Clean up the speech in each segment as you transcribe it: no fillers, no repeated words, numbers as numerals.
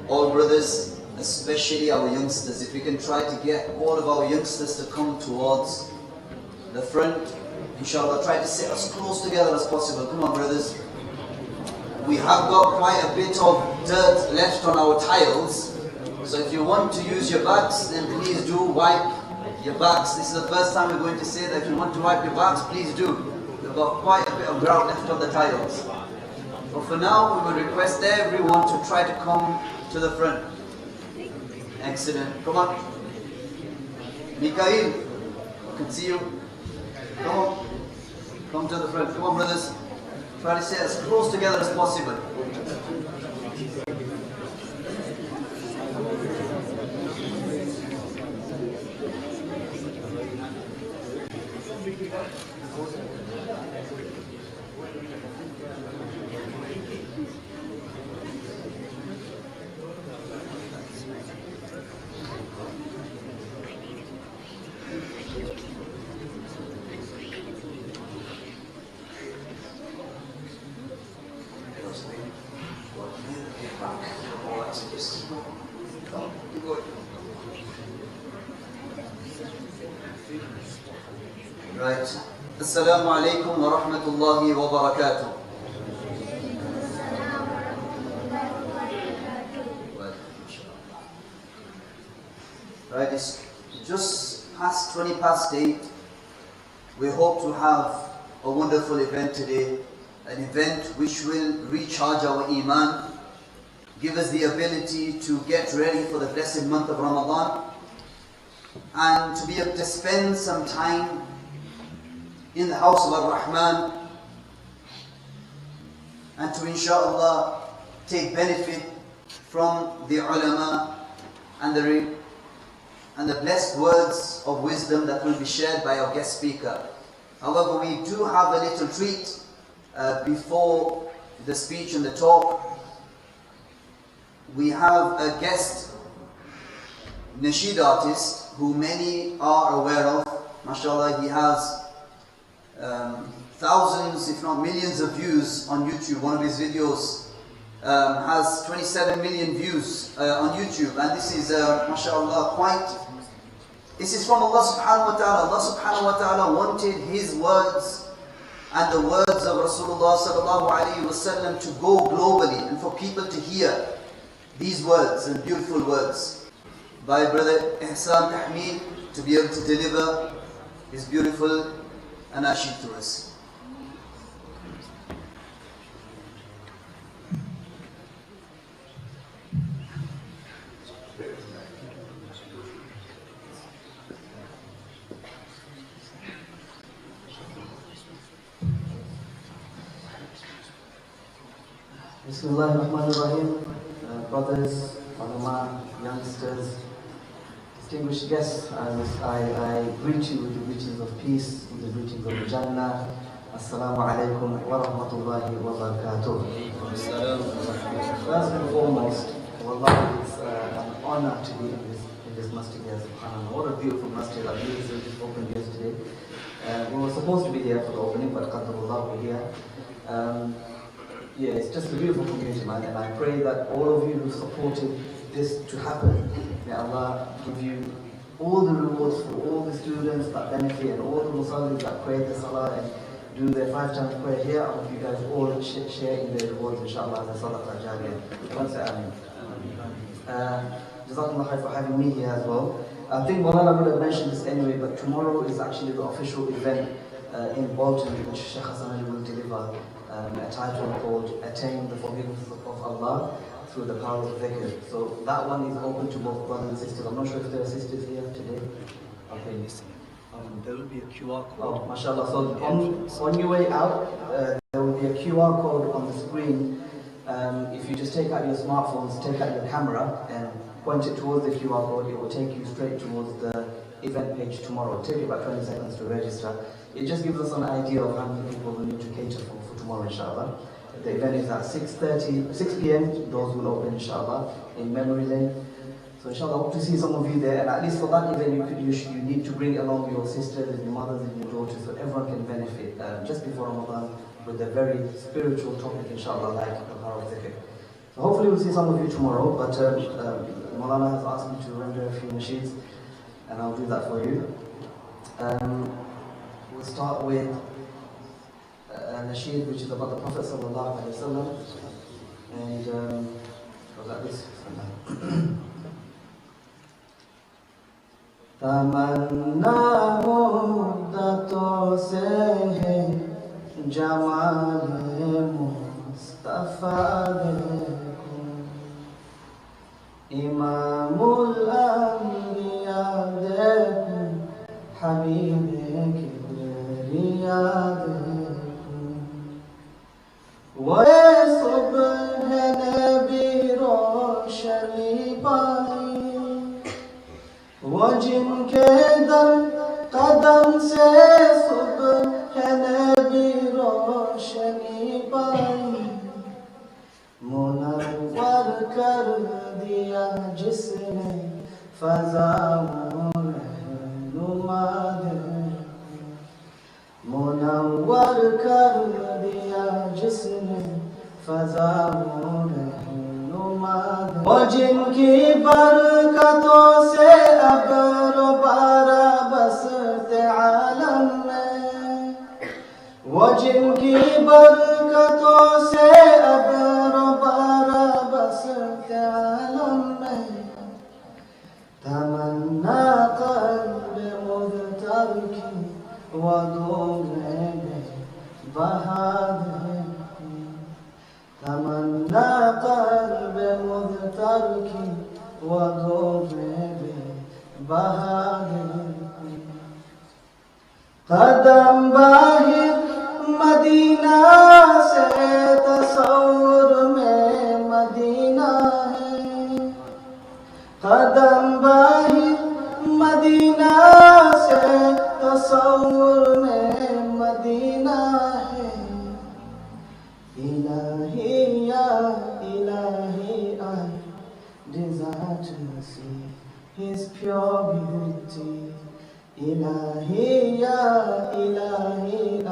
All brothers, especially our youngsters, if we can try to get all of our youngsters to come towards the front, inshallah, try to sit as close together as possible. Come on brothers. We have got quite a bit of dirt left on our tiles, so if you want to use your backs, then please do wipe your backs. This is the first time we're going to say that if you want to wipe your backs, please do. We've got quite a bit of ground left on the tiles. But for now, we would request everyone to try to come to the front. Excellent. Come on. Mikhail, I can see you. Come on. Come to the front. Come on, brothers. Try to stay as close together as possible. Right. Assalamu alaikum wa rahmatullahi wa barakatuh. Right, it's just past 20 past 8. We hope to have a wonderful event today. An event which will recharge our iman, give us the ability to get ready for the blessed month of Ramadan, and to be able to spend some time in the house of Ar-Rahman, and to inshaAllah take benefit from the ulama and the blessed words of wisdom that will be shared by our guest speaker. However, we do have a little treat before the speech and the talk. We have a guest nasheed artist who many are aware of. MashaAllah, he has thousands, if not millions of views on YouTube. One of his videos has 27 million views on YouTube, and this is MashaAllah this is from Allah subhanahu wa ta'ala. Allah subhanahu wa ta'ala wanted his words and the words of Rasulullah sallallahu alayhi wa sallam to go globally, and for people to hear these words and beautiful words by brother Hasan to be able to deliver his beautiful nasheed to us. Bismillahirrahmanirrahim. Brothers, ulama, youngsters, distinguished guests, I greet you with the greetings of peace, with the greetings of the Jannah. Assalamu alaikum wa rahmatullahi wa barakatuh. First and foremost, wallahi, it's an honor to be in this masjid here, subhanAllah. What a beautiful masjid. I believe it opened yesterday. We were supposed to be here for the opening, but Qadarullah, we're here. Yeah, it's just a beautiful community, man, and I pray that all of you who supported this to happen, may Allah give you all the rewards for all the students that benefit and all the musallis that pray the salah, and do their 5 times prayer here. I hope you guys all share in their rewards, inshallah, as a sadaqah jariyah. Once Ameen. Jazakumullah khair for having me here as well. I think Maulana would have mentioned this anyway, but tomorrow is actually the official event in Bolton, which Shaykh Hasan will deliver a title called Attain the Forgiveness of Allah through the Power of Dhikr. So that one is open to both brothers and sisters. I'm not sure if there are sisters here today. Okay, listen. There will be a QR code. Oh, mashallah. So on your way out, there will be a QR code on the screen. If you just take out your smartphones, take out your camera and point it towards the QR code, it will take you straight towards the event page tomorrow. It'll take you about 20 seconds to register. It just gives us an idea of how many people we need to cater for tomorrow, inshallah. The event is at 6 p.m. Doors will open, inshallah, in Memory Lane. So inshallah, I hope to see some of you there. And at least for that event, you need to bring along your sisters and your mothers and your daughters so everyone can benefit just before Ramadan with a very spiritual topic, inshallah, like the power of dhikr. So hopefully we'll see some of you tomorrow, but Maulana has asked me to render a few nasheeds, and I'll do that for you. We'll start with a nasheed which is about the Prophet sallallahu alaihi wasallam, and goes like this. तमन्ना मुद्दतों से है जमाल मुस्तफा देखो इमामुल अंबिया देखो हबीब किबरिया देखो वो सुबह नबी रोशनी पाई वो जिनके दम कदम से सुबह नबी रोशनी पाई मुनव्वर कर दिया जिसने फ़ज़ाओं रहनुमा मुनव्वर कर दिया जिसने फ़ज़ाओं रहनुमा वो जिनकी बरकतों से अबर बारा बसते आलम में वो जिनकी बरकतों से अबर बारा बसते आलम में तमन्ना क़ल्ब मुज़तर की वदू में बहा दे तमन्ना क़ल्ब मुज़तर की वदू में बहा दे कदम बाहिर मदीना से तसव्वुर में मदीना है कदम बाहिर मदीना से तसव्वुर में मदीना है इलाही या इलाही I desire to see His pure beauty Ilahi ya Ilahi I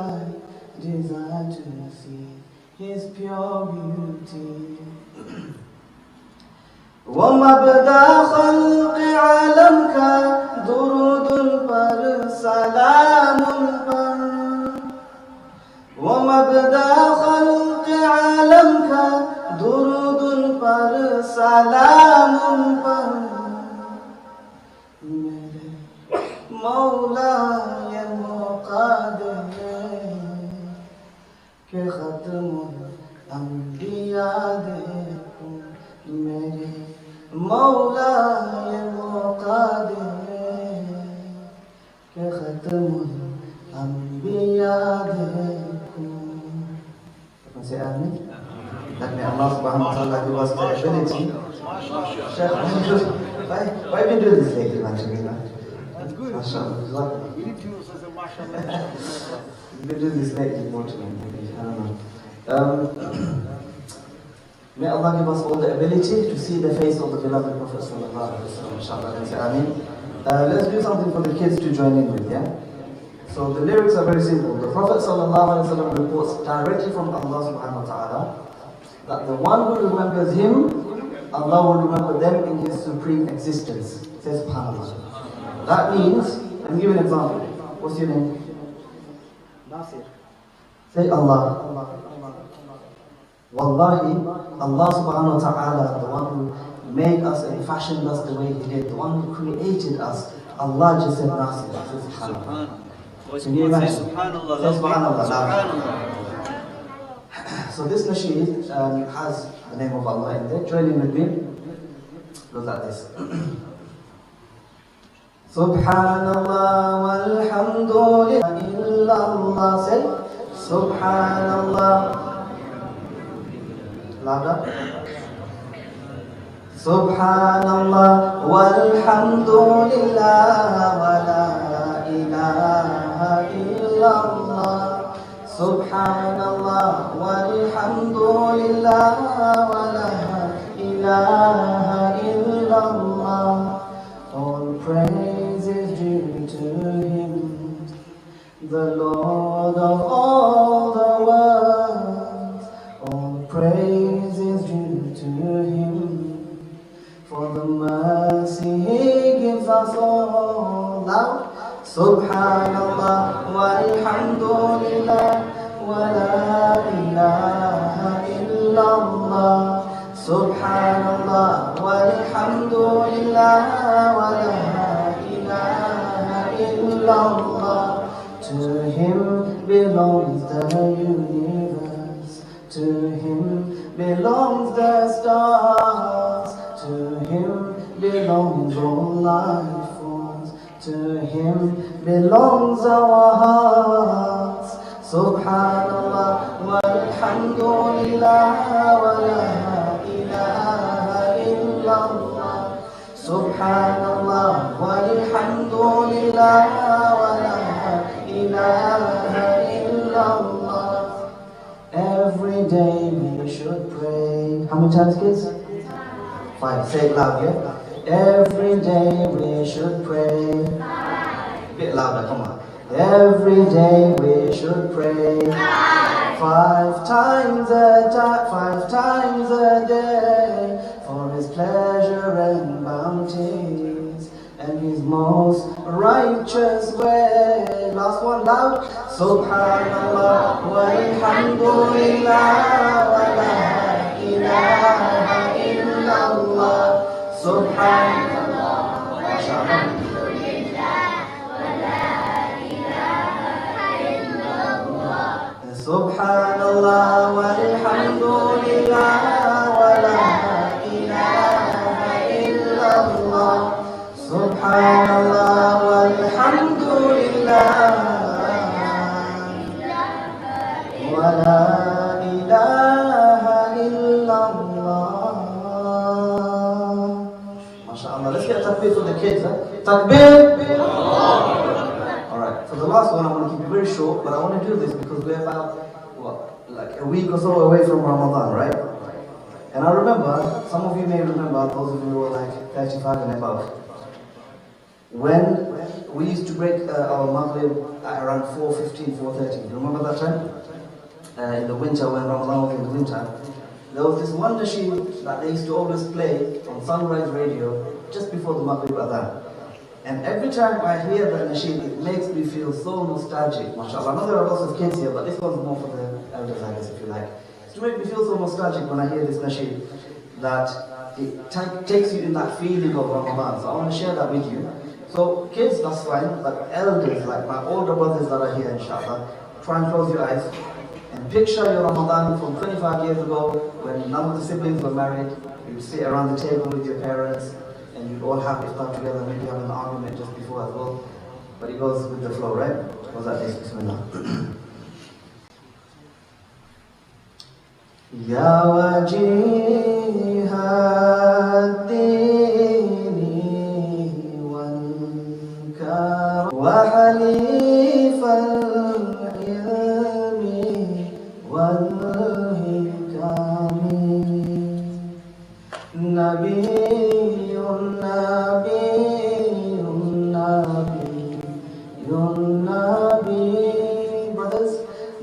desire to see His pure beauty ومبدأ خلق عالم का दुरूद पर सलाम पर ومبدأ خلق عالم का दुरूद पर सलाम पर मेरे मौला ये मौका दे के खत्म अंबिया देखो मेरे मौला ये मौका दे के खत्म अंबिया देखो say amen. That may Allah subhanahu wa ta'ala give us the ability. Shaykh, why have you been doing this lately, man? That's good. MashaAllah. We need to say mashallah. You've been doing this lately, more to me, maybe. I don't know. May Allah give us all the ability to see the face of the beloved Prophet sallallahu alaihi wasallam. Inshallah, say amen. Let's do something for the kids to join in with, yeah? So the lyrics are very simple. The Prophet ﷺ reports directly from Allah subhanahu wa ta'ala that the one who remembers him, Allah will remember them in his supreme existence. Says subhanAllah. That means, let me give you an example. What's your name? Nasir. Say Allah. Wallahi, Allah subhanahu wa ta'ala, the one who made us and fashioned us the way He did, the one who created us, Allah just said nasheeds. Subhanallah. Can you imagine? Subhanallah. Say Subhanallah. Subhanallah. So this nasheed has the name of Allah in there. Join in with me. Goes like this. Subhanallah walhamdulillah illallah. Say Subhanallah. Louder. Subhanallah walhamdulillah wa la ilaha illallah. Subhanallah walhamdulillah wa la ilaha illallah. All praise is due to Him, the Lord of all the worlds. All praise is due to Him, for the mercy He gives us all. Now, Subhanallah walhamdulillah wa la ilaha illallah. Subhanallah walhamdulillah wa la ilaha illallah. To Him belongs the universe, to Him belongs the stars, to Him belongs all life forms, to Him belongs our hearts. Subhanallah walhamdulillah wa la ilaha illallah. Subhanallah walhamdulillah wa la ilaha illallah. Every day we should pray. How many times, kids? 5. Say it loud, yeah? Every day we should pray. A bit louder, come on. Every day we should pray. 5 times a day, 5 times a day, for His pleasure and bounties and His most righteous way. Last one, loud. Subhanallah walhamdulillah wa la ilaha illallah. Subhanallah walhamdulillah wa la ilaha illallah. Subhanallah walhamdulillah wa la ilaha illallah. Subhanallah walhamdulillah wa la ilaha illallah. MashaAllah. Let's get a takbir for the kids, huh? Takbir! Alright, for the last one I want to keep it very short, but I want to do this because we're about, like a week or so away from Ramadan, right? And I remember, some of you may remember, those of you who are like 35 and above, when we used to break our Maghrib at around 4:15, 4:30. You remember that time? In the winter, when Ramadan was in the winter, there was this one nasheed that they used to always play on Sunrise Radio just before the Maghrib Adhan. And every time I hear that nasheed, it makes me feel so nostalgic, mashallah. I know there are lots of kids here, but this one's more for the elders, I guess, if you like. It's to make me feel so nostalgic when I hear this nasheed, that it takes you in that feeling of Ramadan. So I want to share that with you. So kids, that's fine, but elders, like my older brothers that are here, inshallah, try and close your eyes and picture your Ramadan from 25 years ago when none of the siblings were married. You'd sit around the table with your parents and you'd all have iftar together, maybe have an argument just before as well. But it goes with the flow, right? It goes like this, Bismillah. Ya wajiha ad-dini wal-karam wa halifa al-ilmi wal-hikami Nabiyyun Nabiyyun Nabiyyun Nabi. Brothers,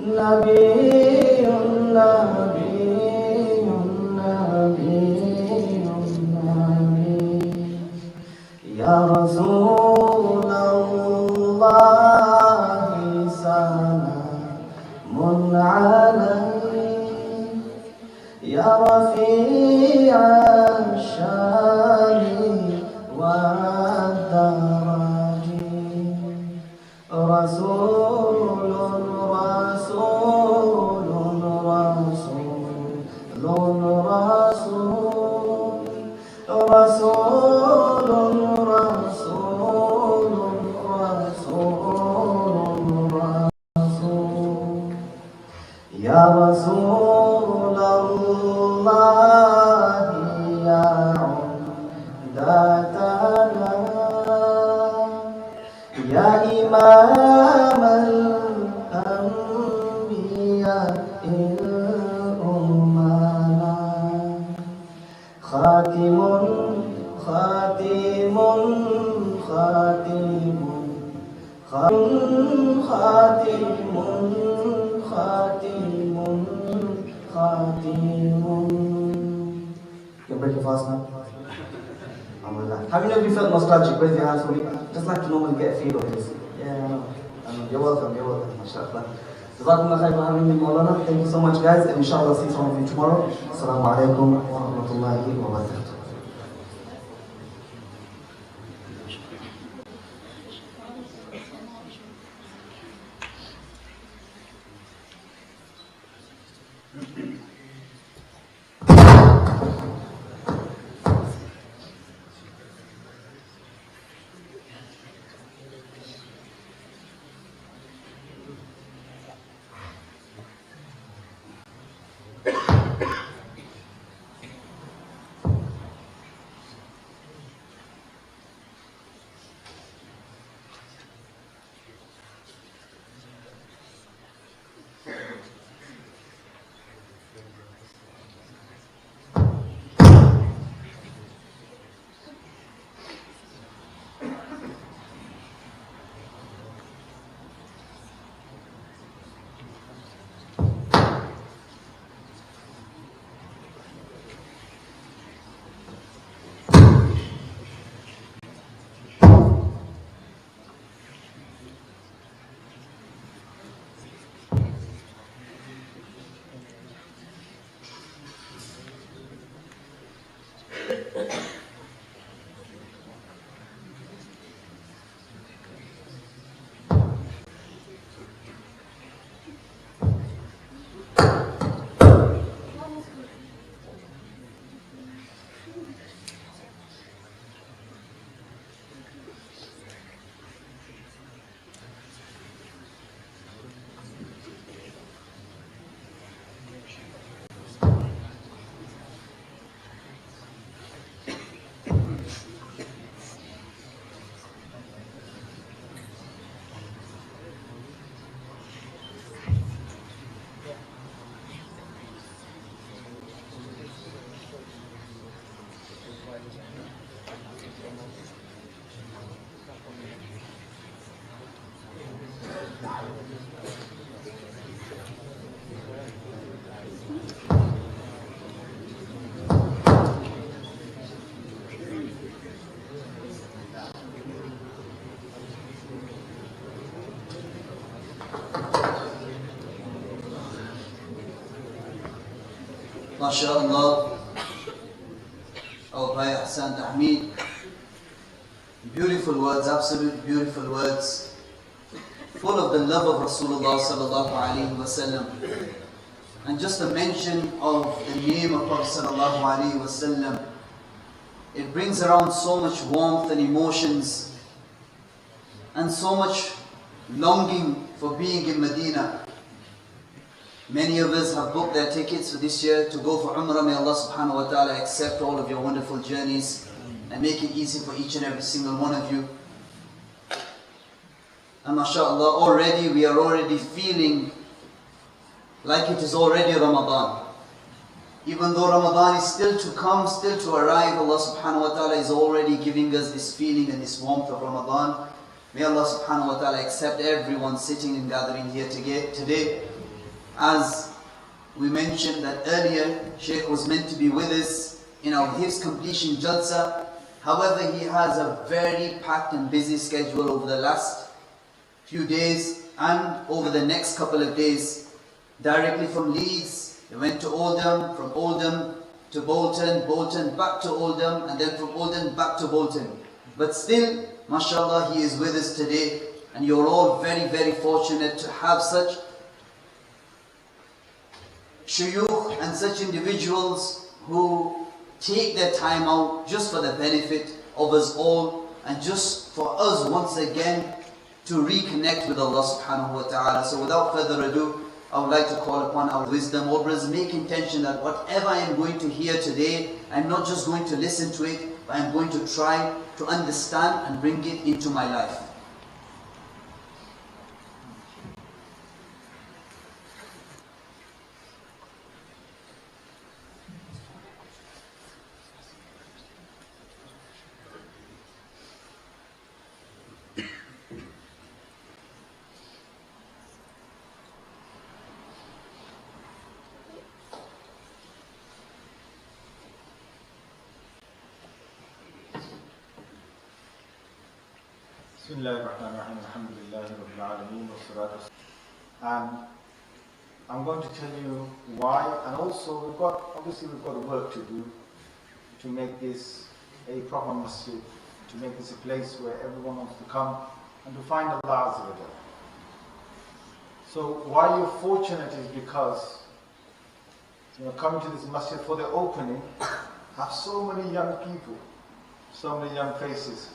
Nabiyyun Nabiyyun Nabiyyun Nabi. Ya Rasulallah salamun رسول رسول رسول رسول يا رسول الله يا عمدتنا يا إمام الأنبياء الأمنا خاتم خاتم خاتم خاتم خاتم خاتم. You can break your fast now. Alhamdulillah. Have you ever felt nostalgic? Raise your hands for me. Just like to normally get a feel of this. Yeah, I know. You're welcome, you're welcome. MashaAllah. Jazakumullah khair for having me, Maulana. Thank you so much, guys, and inshallah see some of you tomorrow. Assalamu alaikum wa rahmatullahi wa barakatuh. MashaAllah, our Bhai Hasan Tahmeed, beautiful words, absolute beautiful words, full of the love of Rasulullah sallallahu alaihi wasallam. And just a mention of the name of Prophet sallallahu alaihi wasallam, it brings around so much warmth and emotions and so much longing for being in Medina. Many of us have booked their tickets for this year to go for Umrah. May Allah subhanahu wa ta'ala accept all of your wonderful journeys and make it easy for each and every single one of you. And mashallah, already we are already feeling like it is already Ramadan. Even though Ramadan is still to come, still to arrive, Allah subhanahu wa ta'ala is already giving us this feeling and this warmth of Ramadan. May Allah subhanahu wa ta'ala accept everyone sitting and gathering here today. As we mentioned that earlier, Shaykh was meant to be with us in our Hifz completion Jalsa. However, he has a very packed and busy schedule over the last few days and over the next couple of days. Directly from Leeds, he went to Oldham, from Oldham to Bolton, Bolton back to Oldham, and then from Oldham back to Bolton. But still, mashallah, he is with us today, and you're all very, very fortunate to have such shuyukh and such individuals who take their time out just for the benefit of us all and just for us once again to reconnect with Allah subhanahu wa ta'ala. So without further ado, I would like to call upon our wisdom. All brothers, make intention that whatever I am going to hear today, I'm not just going to listen to it, but I'm going to try to understand and bring it into my life. Bismillahirrahmanirrahim. Alhamdulillahi Rabbil Alameen. And I'm going to tell you why, and also we've got work to do to make this a proper masjid, to make this a place where everyone wants to come and to find Allah Azza wa Jalla. So why you're fortunate is because coming to this masjid for the opening have so many young people, so many young faces.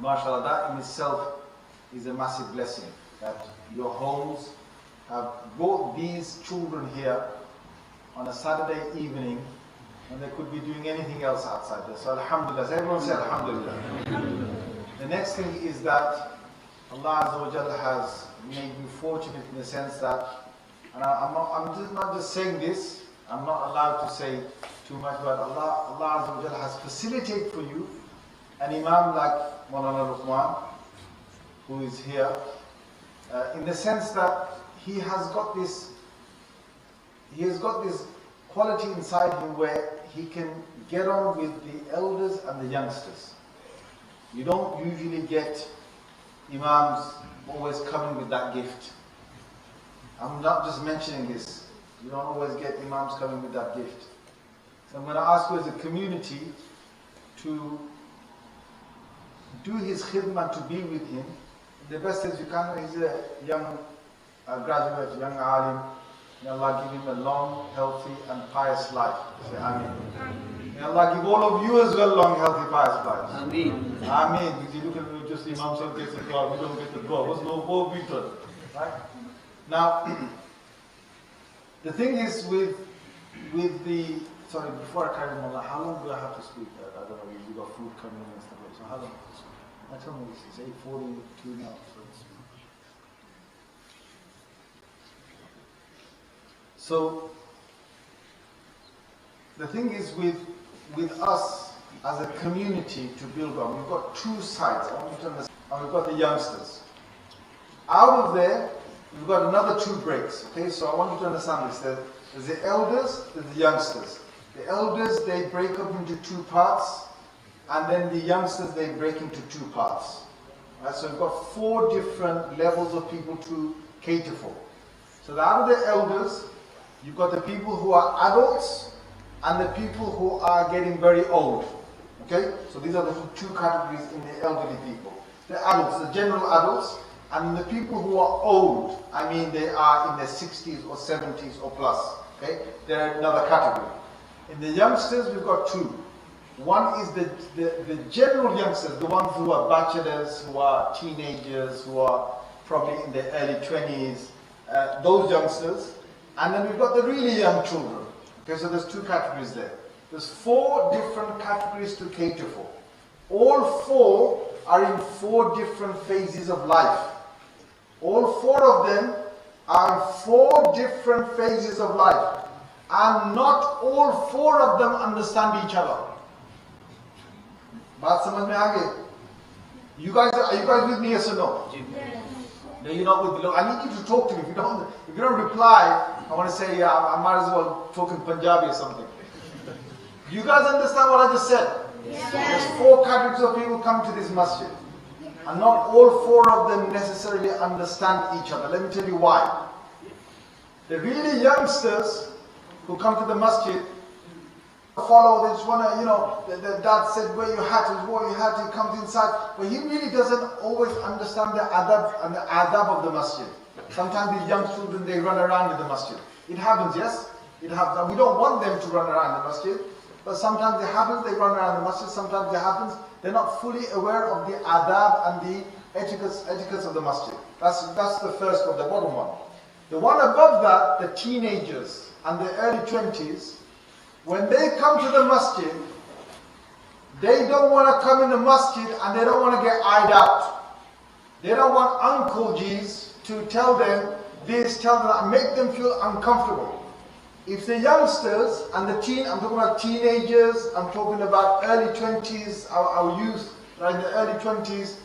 MashaAllah, that in itself is a massive blessing, that your homes have brought these children here on a Saturday evening when they could be doing anything else outside there. So Alhamdulillah, so everyone say Alhamdulillah. The next thing is that Allah Azza wa Jalla has made you fortunate in the sense that, and I'm not just saying this, I'm not allowed to say too much, but Allah Azza wa Jalla has facilitated for you an Imam like Maulana Luqman, who is here, in the sense that he has got this quality inside him where he can get on with the elders and the youngsters. You don't usually get Imams always coming with that gift. I'm not just mentioning this. You don't always get Imams coming with that gift. So I'm going to ask you as a community to do his khidmah, to be with him the best as you can. He's a young graduate, young alim. May Allah give him a long, healthy and pious life. Say Ameen. May Allah give all of you as well long, healthy, pious lives. Ameen. Ameen. Because you look at me, just Imam Shaykh gets the dua, we don't get the dua. What's no more beaten? Right? Now, the thing is with the, sorry, before I carry on, how long do I have to speak? I don't know, you got food coming in and stuff like that. So how long? I told me it's 8:42 now. So the thing is with us as a community to build on, we've got two sides. I want you to understand. And we've got the youngsters. Out of there, we've got another two breaks. Okay, so I want you to understand this. There's the elders, there's the youngsters. The elders, they break up into two parts, and then the youngsters, they break into two parts. Right, so we've got four different levels of people to cater for. So out of the elders, you've got the people who are adults and the people who are getting very old. Okay? So these are the two categories in the elderly people. The adults, the general adults, and the people who are old. I mean, they are in their 60s or 70s or plus. Okay? They're another category. In the youngsters, we've got two. One is the general youngsters, the ones who are bachelors, who are teenagers, who are probably in their early 20s, those youngsters. And then we've got the really young children. Okay, so there's two categories there. There's four different categories to cater for. All four are in four different phases of life. All four of them are in four different phases of life. And not all four of them understand each other. Baat samajh mein aa gayi? Are you guys with me, yes or no? Yes. No, you're not with me. I need you to talk to me. If you don't reply, I want to say, yeah, I might as well talk in Punjabi or something. Do you guys understand what I just said? Yes. There's four categories of people come to this masjid. And not all four of them necessarily understand each other. Let me tell you why. The really youngsters who come to the masjid follow, they just want to, the dad said, wear your hat, he comes inside. But he really doesn't always understand the adab and the adab of the masjid. Sometimes these young children, they run around in the masjid. It happens, yes? It happens. And we don't want them to run around the masjid. but sometimes it happens, they run around the masjid, sometimes it happens, they're not fully aware of the adab and the etiquettes of the masjid. That's the first one, the bottom one. The one above that, the teenagers and the early 20s, when they come to the masjid, they don't want to come in the masjid and they don't want to get eyed out. They don't want Uncle G's to tell them this, tell them that, make them feel uncomfortable. If the youngsters and I'm talking about teenagers, I'm talking about early 20s, our youth, right in the early 20s,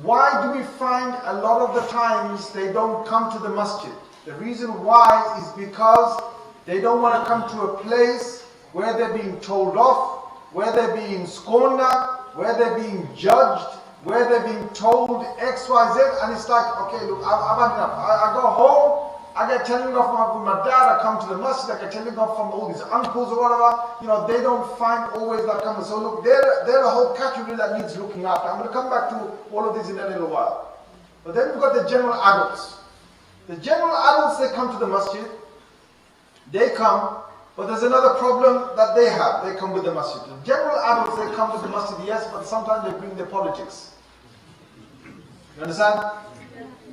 why do we find a lot of the times they don't come to the masjid? The reason why is because they don't want to come to a place where they're being told off, where they're being scorned at, where they're being judged, where they're being told X, Y, Z, and it's like, okay, look, I've had enough. I go home, I get telling off from my dad, I come to the masjid, I get telling off from all these uncles or whatever. You know, they don't find always that coming. So look, they're a whole category that needs looking after. I'm going to come back to all of this in a little while. But then we've got the general adults. The general adults, they come to the masjid, they come, but there's another problem that they have. They come with the masjid. The general adults, they come to the masjid, yes, but sometimes they bring their politics. You understand?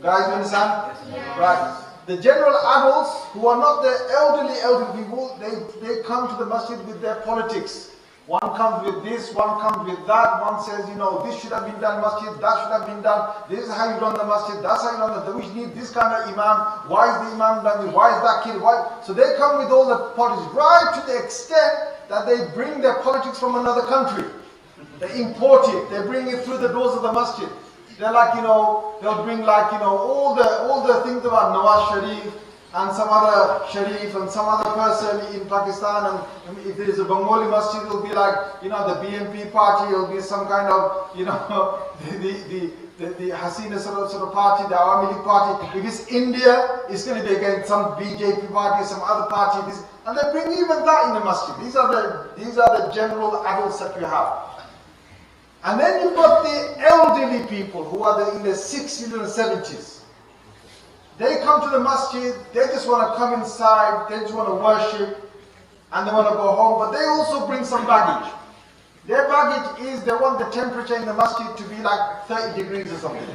Guys, you understand? Yeah. Right. The general adults, who are not the elderly people, they come to the masjid with their politics. One comes with this, one comes with that, one says, you know, this should have been done masjid, that should have been done, this is how you run the masjid, that's how you run the, we need this kind of imam, why is the imam done this, why is that kid, why? So they come with all the politics, right to the extent that they bring their politics from another country. They import it, they bring it through the doors of the masjid. They're like, you know, they'll bring like, you know, all the things about Nawaz Sharif and some other Sharif and some other person in Pakistan, and if there is a Bengali masjid, it'll be like, you know, the BNP party, it'll be some kind of, you know, the Hasina sort of party, the Awami League party. If it's India, it's going to be against some BJP party, some other party, and they bring even that in the masjid. These are the general adults that you have. And then you've got the elderly people who are in their 60s and 70s. They come to the masjid, they just want to come inside, they just want to worship, and they want to go home, but they also bring some baggage. Their baggage is they want the temperature in the masjid to be like 30 degrees or something,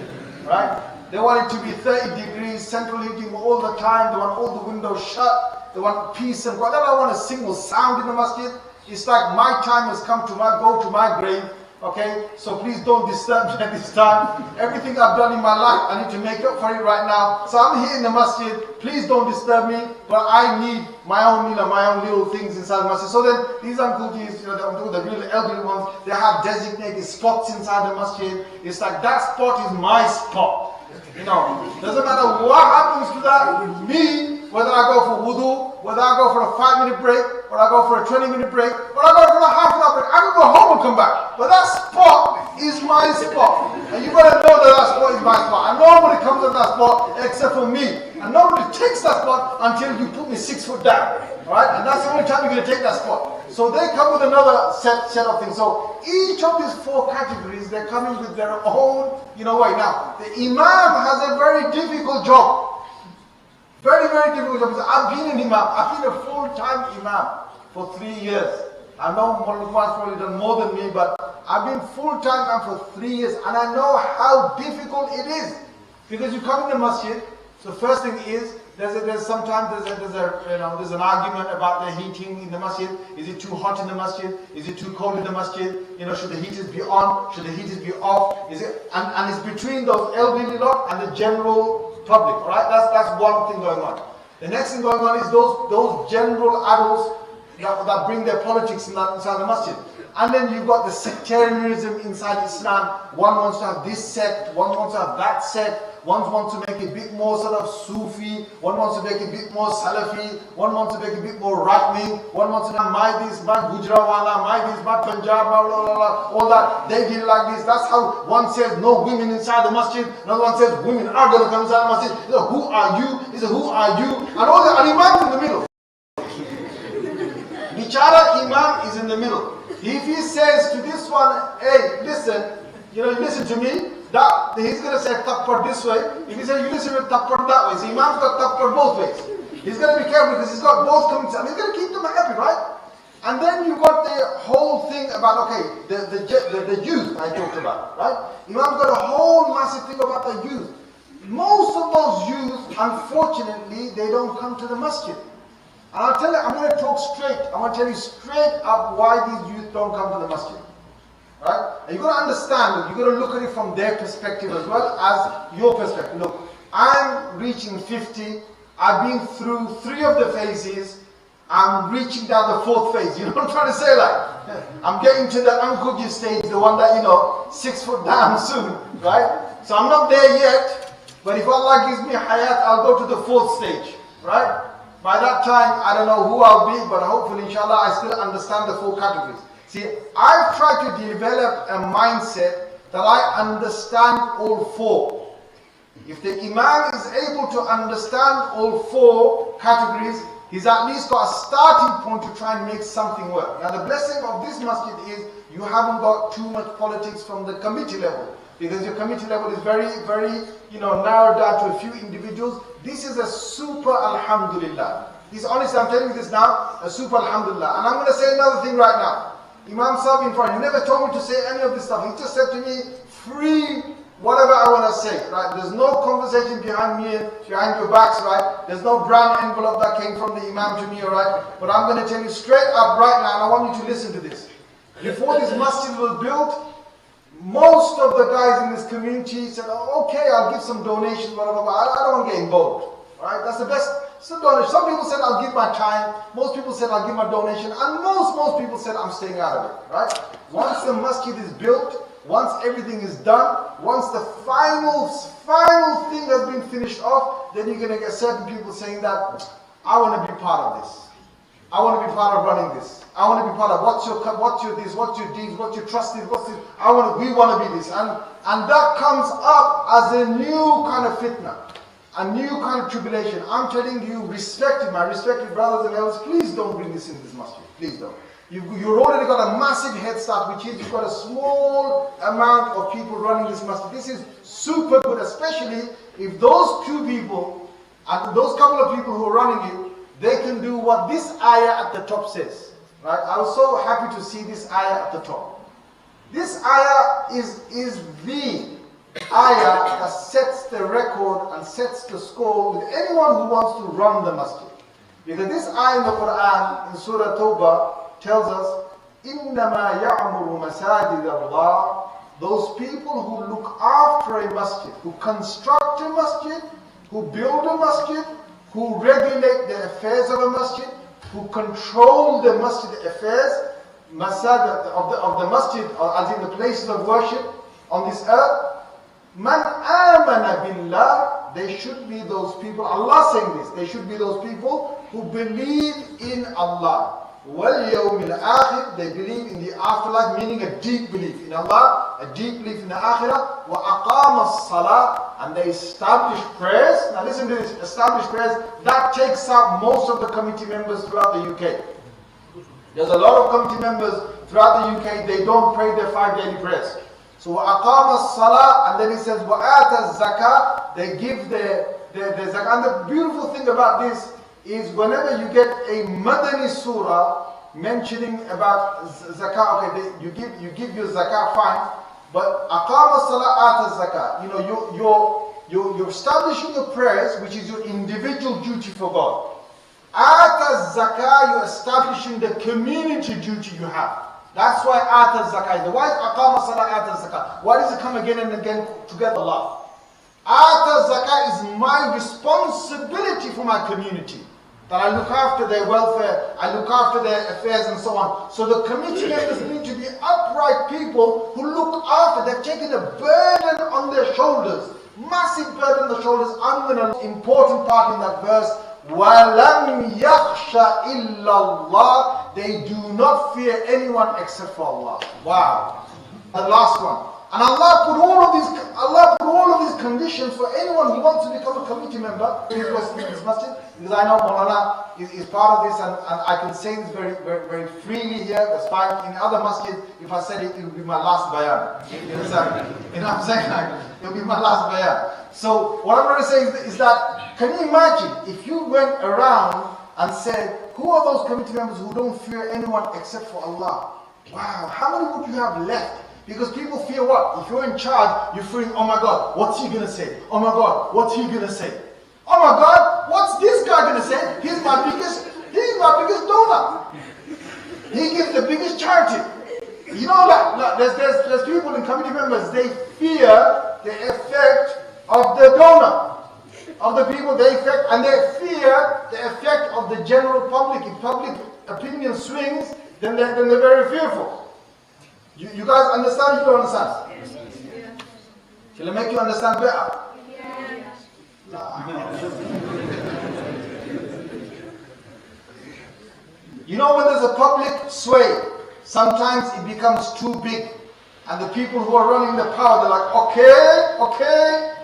right? They want it to be 30 degrees, central heating all the time, they want all the windows shut, they want peace and quiet. They don't want a single sound in the masjid. It's like my time has come to go to my grave. Okay, so please don't disturb me at this time. Everything I've done in my life, I need to make up for it right now. So I'm here in the masjid. Please don't disturb me, but I need my own, you know, my own little things inside the masjid. So then these Uncle G's, you know, the real elderly ones, they have designated spots inside the masjid. It's like that spot is my spot. You know, doesn't matter what happens to that, me, whether I go for wudu, whether I go for a 5-minute break, or I go for a 20-minute break, or I go for a half-an-hour break, I can go home and come back. But that spot is my spot. And you gotta know that spot is my spot. And nobody comes to that spot except for me. And nobody takes that spot until you put me 6 foot down. Alright? And that's the only time you're gonna take that spot. So they come with another set of things. So each of these 4 categories, they're coming with their own, you know, way. Now, the imam has a very difficult job. Very, very difficult job. I've been an imam. I've been a full-time imam for 3 years. I know Muhammad's probably done more than me, but I've been full-time imam for 3 years, and I know how difficult it is. Because you come in the masjid, so first thing is, there's an argument about the heating in the masjid. Is it too hot in the masjid? Is it too cold in the masjid? You know, should the heaters be on? Should the heaters be off? Is it? And it's between those elderly lot and the general public. All right, that's one thing going on. The next thing going on is those general adults that bring their politics inside the masjid. And then you've got the sectarianism inside Islam. One wants to have this sect, one wants to have that sect. One wants to make it a bit more sort of Sufi, one wants to make it a bit more Salafi, one wants to make it a bit more right-wing, one wants to have my this, my Gujranwala, my this, my Punjab, blah, blah, blah, blah, all that. They did it like this. That's how one says no women inside the masjid, another one says women are going to come inside the masjid. You know, who are you? He says, who are you? And all the imam in the middle. Bichara imam is in the middle. If he says to this one, hey, listen, you know, you listen to me, that he's going to say tappar this way. If he says you listen to tappar that way, so imam's got tappar both ways. He's going to be careful because he's got both coming, and he's going to keep them happy, right? And then you got the whole thing about, okay, the youth I talked about, right? Imam's got a whole massive thing about the youth. Most of those youth, unfortunately, they don't come to the masjid. And I'll tell you, I'm going to talk straight. I'm going to tell you straight up why these youth don't come to the masjid. Right? And you've got to understand it. You've got to look at it from their perspective as well as your perspective. Look, I'm reaching 50. I've been through 3 of the phases. I'm reaching down the 4th phase. You know what I'm trying to say? Like, I'm getting to the uncooked stage, the one that, 6 foot down soon. Right? So I'm not there yet. But if Allah gives me hayat, I'll go to the 4th stage. Right? By that time, I don't know who I'll be, but hopefully, inshallah, I still understand the 4 categories. See, I've tried to develop a mindset that I understand all 4. If the Imam is able to understand all 4 categories, he's at least got a starting point to try and make something work. Now, the blessing of this masjid is you haven't got too much politics from the committee level, because your committee level is very, very, narrowed down to a few individuals. This is a super alhamdulillah. This, honestly, I'm telling you this now, a super alhamdulillah. And I'm going to say another thing right now. Imam Sahib in front, he never told me to say any of this stuff. He just said to me, free whatever I want to say, right? There's no conversation behind me, behind your backs, right? There's no brown envelope that came from the Imam to me, right? But I'm going to tell you straight up right now, and I want you to listen to this. Before this masjid was built, most of the guys in this community said, oh, okay, I'll give some donations, whatever, but I don't want to get involved, right? That's the best. Some people said, I'll give my time. Most people said, I'll give my donation. And most people said, I'm staying out of it, right? Once the masjid is built, once everything is done, once the final thing has been finished off, then you're going to get certain people saying that, I want to be part of this. I want to be part of running this. I want to be part of what's your this, what's your deeds, what's your trust is, what's this. We want to be this. And that comes up as a new kind of fitna. A new kind of tribulation. I'm telling you, my respected brothers and elders, please don't bring this into this masjid. Please don't. You've already got a massive head start, which is you've got a small amount of people running this masjid. This is super good, especially if those 2 people, and those couple of people who are running you, they can do what this ayah at the top says. Right? I was so happy to see this ayah at the top. This ayah is the ayah that sets the record and sets the score with anyone who wants to run the masjid. Because this ayah in the Quran, in Surah Tawbah, tells us, إِنَّمَا يَعْمُرُ مَسَاجِدَ اللَّهِ. Those people who look after a masjid, who construct a masjid, who build a masjid, who regulate the affairs of a masjid, who control the masjid affairs, of the masjid, as in the places of worship on this earth, Man amana billah, they should be those people, Allah saying this, they should be those people who believe in Allah. Wal yawmil akhir, they believe in the afterlife, meaning a deep belief in Allah, a deep belief in the akhirah. Wa aqama as-salah, and they establish prayers. Now listen to this, establish prayers, that takes out most of the committee members throughout the UK. There's a lot of committee members throughout the UK, they don't pray their 5 daily prayers. So وَأَقَامَ الصَّلَاةِ, and then he says وَآتَ الزَّكَاةِ, they give the zakah. And the beautiful thing about this is whenever you get a Madani surah mentioning about zakah, okay, you give your zakah, fine, but أَقَامَ الصَّلَاةِ آتَ الزَّكَاةِ, you're establishing your prayers, which is your individual duty for God. Ata zakah, you're establishing the community duty you have. That's why Ata zakah. Why is Aqama Salah Ata zakah? Why does it come again and again together? Allah. Ata zakah is my responsibility for my community. That I look after their welfare, I look after their affairs and so on. So the committee members need to be upright people who look after. They've taken a burden on their shoulders. Massive burden on the shoulders. I'm going to important part in that verse. وَلَمْ يَخْشَ إِلَّا اللَّهِ, they do not fear anyone except for Allah. Wow. The last one. And Allah put all of these conditions for anyone who wants to become a committee member in this masjid. Because I know Maulana is part of this, and I can say this very, very, very freely here. That's fine. In other masjid, if I said it, it would be my last bayan. You know what I'm saying? It will be my last bayan. So what I'm going to say is that, can you imagine if you went around and said, who are those committee members who don't fear anyone except for Allah? Wow, how many would you have left? Because people fear what? If you're in charge, you're fearing, oh my God, what's he going to say? Oh my God, what's he going to say? Oh my God, what's this guy going to say? He's my biggest donor. He gives the biggest charity. You know, like there's people in committee members, they fear the effect of the donor, of the people they affect, and they fear the effect of the general public. If public opinion swings, then they're very fearful. You guys understand? You don't understand? Yes. Shall I make you understand better? Yes. You know, when there's a public sway, sometimes it becomes too big, and the people who are running the power, they're like, okay.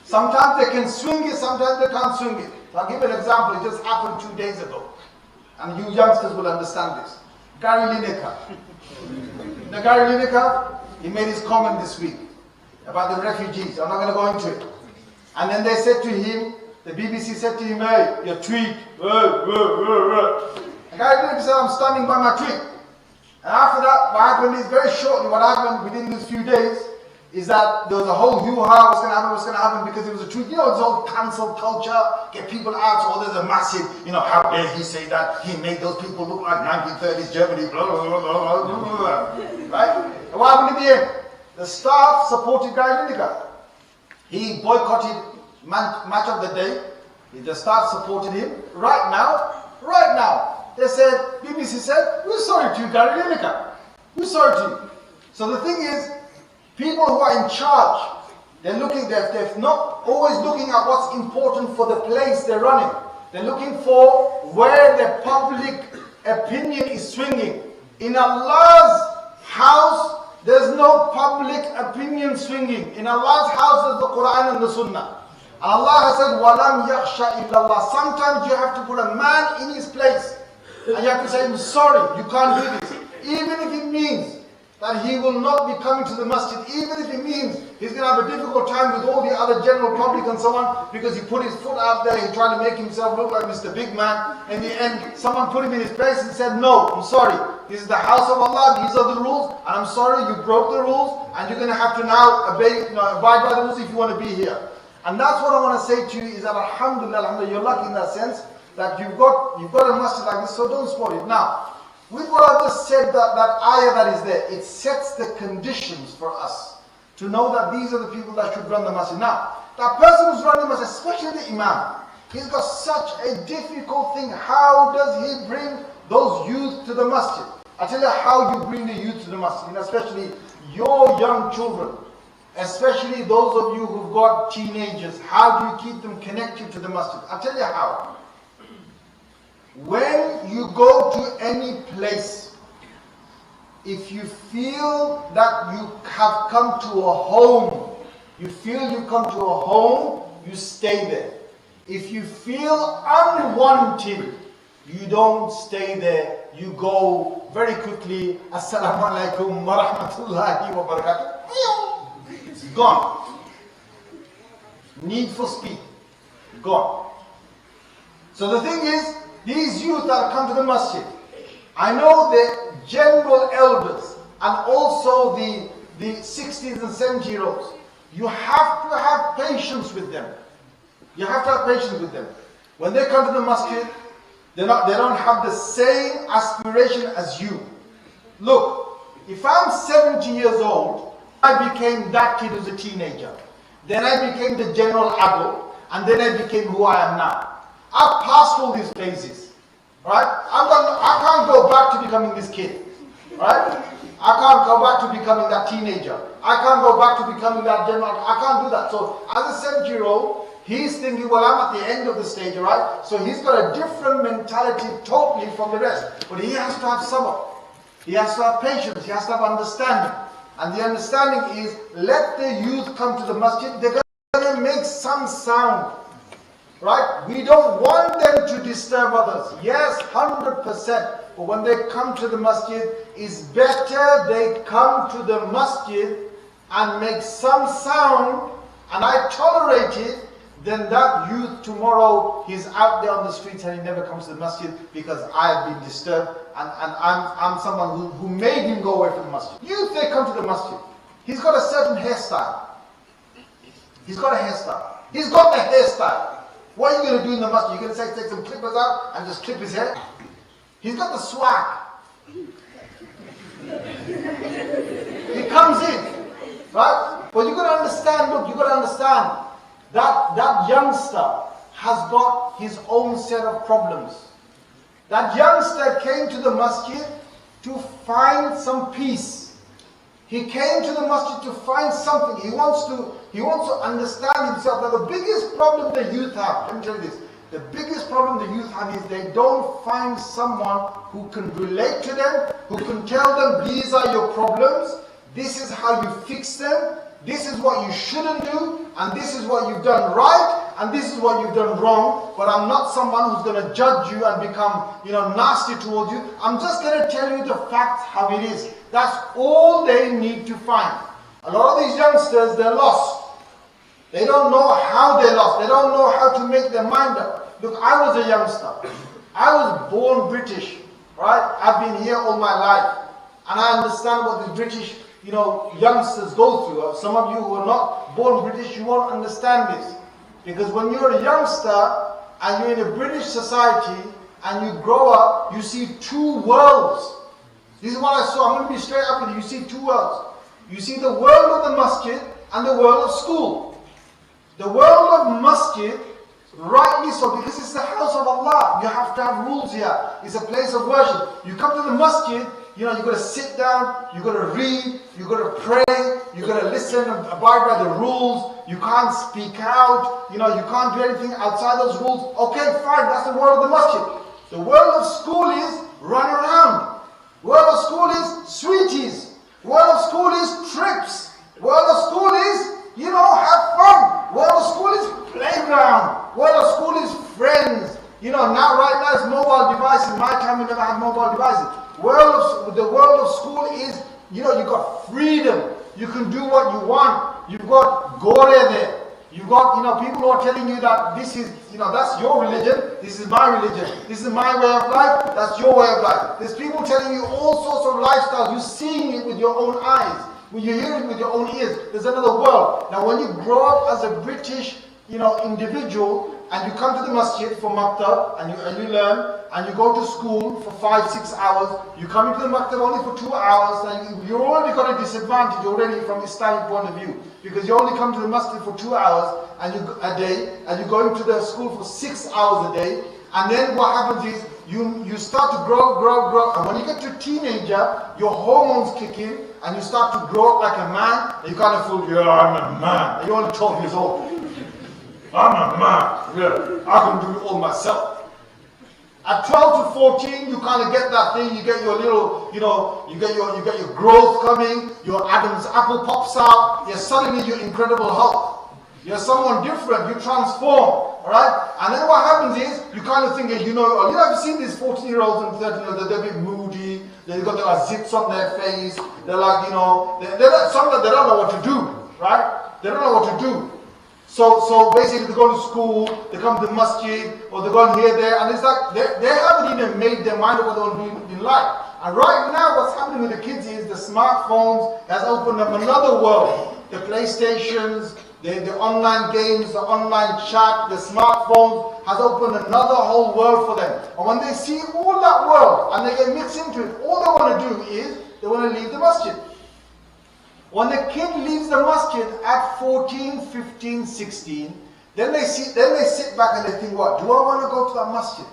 Sometimes they can swing it, sometimes they can't swing it. I'll give you an example. It just happened 2 days ago, and you youngsters will understand this. Gary Lineker. Now, Gary Lineker, he made his comment this week about the refugees. I'm not going to go into it. And then they said to him, the BBC said to him, hey, your tweet. And Gary Lineker said, I'm standing by my tweet. And after that, what happened is, very shortly, what happened within these few days is that there was a whole hoo-ha, what's going to happen, because it was a tweet. You know, it's all cancel culture, get people out, so there's a massive, you know, how dare he say that, he made those people look like 1930s Germany, blah, blah, blah, blah, blah, blah. Right? And what happened in the end? The staff supported Gary Lineker. He boycotted match of the day. The staff supported him. Right now, they said, BBC said, we're sorry to you, Gary Lineker. We're sorry to you. So the thing is, people who are in charge, they're not always looking at what's important for the place they're running. They're looking for where the public opinion is swinging. In Allah's house, there's no public opinion swinging. In Allah's house, there's the Quran and the Sunnah. And Allah has said, وَلَمْ يَخْشَ إِلَّا اللَّهِ. Sometimes you have to put a man in his place. And you have to say, I'm sorry, you can't do this. Even if it means that he will not be coming to the masjid, even if it means he's going to have a difficult time with all the other general public and so on, because he put his foot out there, he tried to make himself look like Mr. Big Man. In the end, someone put him in his place and said, no, I'm sorry. This is the house of Allah, these are the rules, and I'm sorry you broke the rules, and you're going to have to now abide by the rules if you want to be here. And that's what I want to say to you, is that alhamdulillah, you're lucky in that sense, that you've got a masjid like this, so don't spoil it. Now, with what I just said, that ayah that is there, it sets the conditions for us to know that these are the people that should run the masjid. Now, that person who's running the masjid, especially the imam, he's got such a difficult thing. How does he bring those youth to the masjid? I tell you how you bring the youth to the masjid, and especially your young children, especially those of you who've got teenagers. How do you keep them connected to the masjid? I'll tell you how. When you go to any place, if you feel that you have come to a home, you stay there. If you feel unwanted, you don't stay there. You go very quickly. Assalamu alaikum wa rahmatullahi wa barakatuh. It's gone. Need for speed. Gone. So the thing is, these youth that come to the masjid, I know the general elders and also the 60s and 70-year-olds, you have to have patience with them. You have to have patience with them. When they come to the masjid, they don't have the same aspiration as you. Look, if I'm 70 years old, I became that kid who's a teenager. Then I became the general adult, and then I became who I am now. I've passed all these phases, right? I can't go back to becoming this kid, right? I can't go back to becoming that teenager. I can't go back to becoming that general. I can't do that. So as a 70-year-old, he's thinking, well, I'm at the end of the stage, right? So he's got a different mentality totally from the rest. But he has to have sabr. He has to have patience. He has to have understanding. And the understanding is, let the youth come to the masjid. They're going to make some sound. Right? We don't want them to disturb others. Yes, 100%. But when they come to the masjid, it's better they come to the masjid and make some sound, and I tolerate it, then that youth tomorrow, he's out there on the streets and he never comes to the masjid because I have been disturbed and I'm someone who made him go away from the masjid. Youth, they come to the masjid. He's got a certain hairstyle. He's got a hairstyle. He's got the hairstyle. What are you going to do in the masjid? You're going to say, take some clippers out and just clip his hair? He's got the swag. He comes in, right? But you've got to understand, look, you've got to understand that youngster has got his own set of problems. That youngster came to the masjid to find some peace. He came to the masjid to find something. He wants to understand himself. Now the biggest problem the youth have, let me tell you this, the biggest problem the youth have is they don't find someone who can relate to them, who can tell them these are your problems, this is how you fix them, this is what you shouldn't do, and this is what you've done right, and this is what you've done wrong, but I'm not someone who's going to judge you and become, nasty towards you. I'm just going to tell you the facts how it is. That's all they need to find. A lot of these youngsters, they're lost. They don't know how they're lost. They don't know how to make their mind up. Look, I was a youngster. I was born British, right? I've been here all my life. And I understand what the British, youngsters go through. Some of you who are not born British, you won't understand this. Because when you're a youngster and you're in a British society and you grow up, you see two worlds. This is what I saw. I'm going to be straight up with you. You see two worlds. You see the world of the masjid and the world of school. The world of masjid, rightly so, because it's the house of Allah. You have to have rules here. It's a place of worship. You come to the masjid, you've got to sit down, you've got to read, you've got to pray, you've got to listen and abide by the rules. You can't speak out, you can't do anything outside those rules. Okay, fine, that's the world of the masjid. The world of school is run around. The world of school is sweeties. The world of school is trips. The world of school is, have fun. World of school is playground. World of school is friends. Now right now it's mobile devices. My time we never had mobile devices. The world of school is, you've got freedom. You can do what you want. You've got Gore there. You've got, people who are telling you that this is, that's your religion. This is my religion. This is my way of life. That's your way of life. There's people telling you all sorts of lifestyles. You're seeing it with your own eyes. When you hear it with your own ears, there's another world. Now when you grow up as a British, individual, and you come to the masjid for maktab, and you learn, and you go to school for 5-6 hours, you come into the maktab only for 2 hours, and you're already got a disadvantage already from Islamic point of view. Because you only come to the masjid for 2 hours a day, and you go into the school for 6 hours a day, and then what happens is, you start to grow, and when you get to a teenager, your hormones kick in, and you start to grow up like a man, and you kind of feel, yeah, I'm a man. And you're only 12 years old. I'm a man. Yeah, I can do it all myself. At 12 to 14, you kind of get that thing. You get your little, you get your growth coming. Your Adam's apple pops out. You're suddenly your Incredible Hulk. You're someone different. You transform. All right? And then what happens is, you kind of think, you ever seen these 14-year-olds and 13-year-olds, they're a bit moody. They've got their zips on their face. They're like, sometimes they don't know what to do, right? They don't know what to do. So basically they go to school, they come to the masjid, or they go here, there, and it's like, they haven't even made their mind up what they want to do in life. And right now what's happening with the kids is the smartphones has opened up another world. The PlayStations, the online games, the online chat, the smartphones has opened another whole world for them. And when they see all that world and they get mixed into it, all they want to do is they want to leave the masjid. When the kid leaves the masjid at 14, 15, 16, then they sit back and they think, what? Do I want to go to that masjid?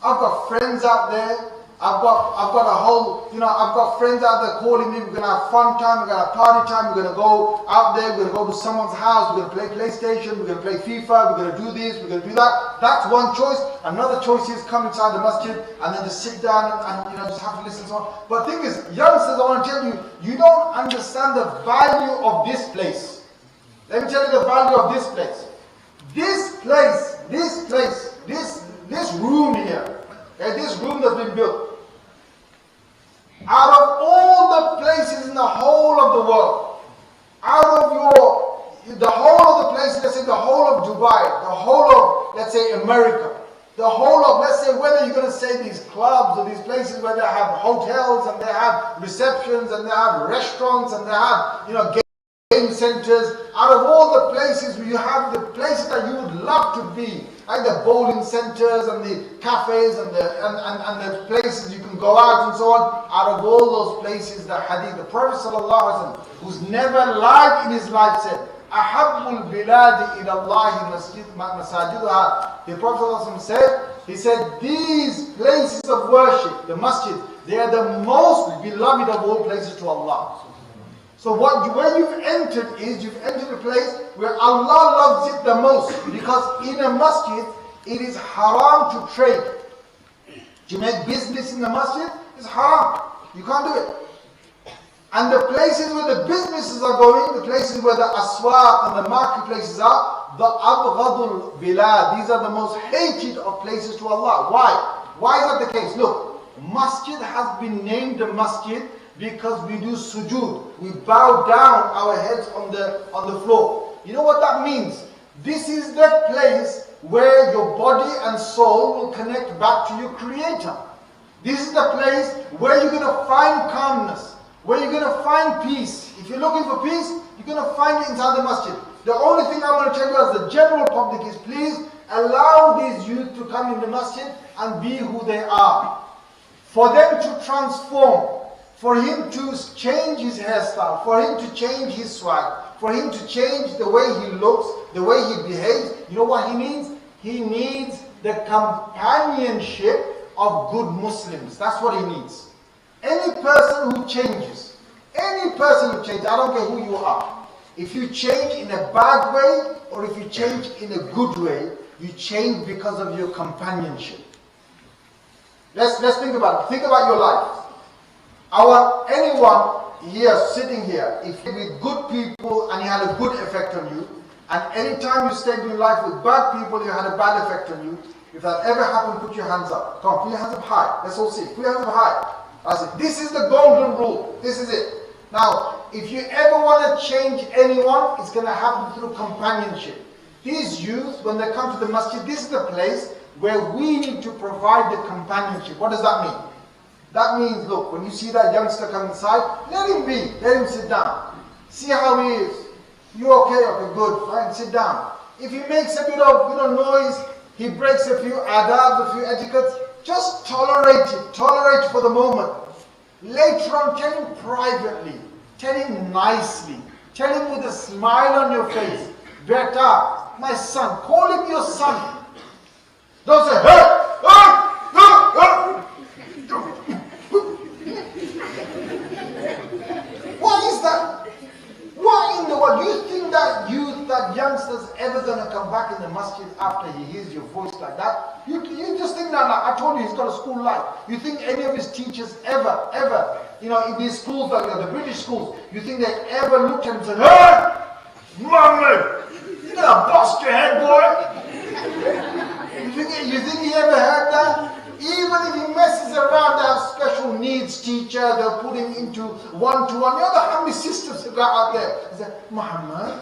I've got friends out there. I've got a whole, I've got friends out there calling me. We're going to have fun time. We're going to have party time. We're going to go out there. We're going to go to someone's house. We're going to play PlayStation. We're going to play FIFA. We're going to do this. We're going to do that. That's one choice. Another choice is come inside the masjid and then just sit down and just have to listen to someone. But the thing is, youngsters, I want to tell you, you don't understand the value of this place. Let me tell you the value of this place. This room here, this room that's been built, out of all the places in the whole of the world, out of The whole of the place, let's say the whole of Dubai, the whole of, let's say, America, the whole of, let's say, whether you're going to say these clubs or these places where they have hotels and they have receptions and they have restaurants and they have, game centers. Out of all the places, you have the places that you would love to be, like the bowling centers and the cafes and the places you can go out and so on. Out of all those places, the hadith, the Prophet ﷺ, who's never lied in his life, said, "Ahabbul biladi ila Allahi masajiduha." The Prophet ﷺ said, he said, these places of worship, the masjid, they are the most beloved of all places to Allah. So where you've entered is, you've entered a place where Allah loves it the most. Because in a masjid, it is haram to trade. To make business in the masjid is haram. You can't do it. And the places where the businesses are going, the places where the aswaq and the marketplaces are, the abghadul bilad, these are the most hated of places to Allah. Why? Why is that the case? Look, masjid has been named a masjid because we do sujood. We bow down our heads on the floor. You know what that means? This is the place where your body and soul will connect back to your Creator. This is the place where you're going to find calmness, where you're going to find peace. If you're looking for peace, you're going to find it inside the masjid. The only thing I'm going to tell you as the general public is, please allow these youth to come in the masjid and be who they are. For them to transform, for him to change his hairstyle, for him to change his swag, for him to change the way he looks, the way he behaves. You know what he needs? He needs the companionship of good Muslims. That's what he needs. Any person who changes, I don't care who you are. If you change in a bad way or if you change in a good way, you change because of your companionship. Let's think about it. Think about your life. Anyone here, sitting here, if you're with good people and he had a good effect on you, and any time you stayed in life with bad people, you had a bad effect on you, if that ever happened, put your hands up. Come on, put your hands up high. Let's all see. Put your hands up high. That's it. This is the golden rule. This is it. Now, if you ever want to change anyone, it's going to happen through companionship. These youth, when they come to the masjid, this is the place where we need to provide the companionship. What does that mean? That means, look, when you see that youngster come inside, let him be. Let him sit down. See how he is. You okay? Okay, good. Fine, sit down. If he makes a bit of noise, he breaks a few adabs, a few etiquettes, just tolerate it. Tolerate it for the moment. Later on, tell him privately. Tell him nicely. Tell him with a smile on your face. Beta, my son. Call him your son. Don't say, hey! What is that? What in the world? You think that youth, that youngster's ever going to come back in the masjid after he hears your voice like that? You just think that, like, I told you, he's got a school life. You think any of his teachers ever, in these schools, like the British schools, you think they ever looked at him and said, hey, Muhammad, you gotta bust your head, boy. You think he ever heard that? Even if he messes around, they have special needs teacher, they'll put him into one-to-one. You know how many systems have got out there? He said, Muhammad,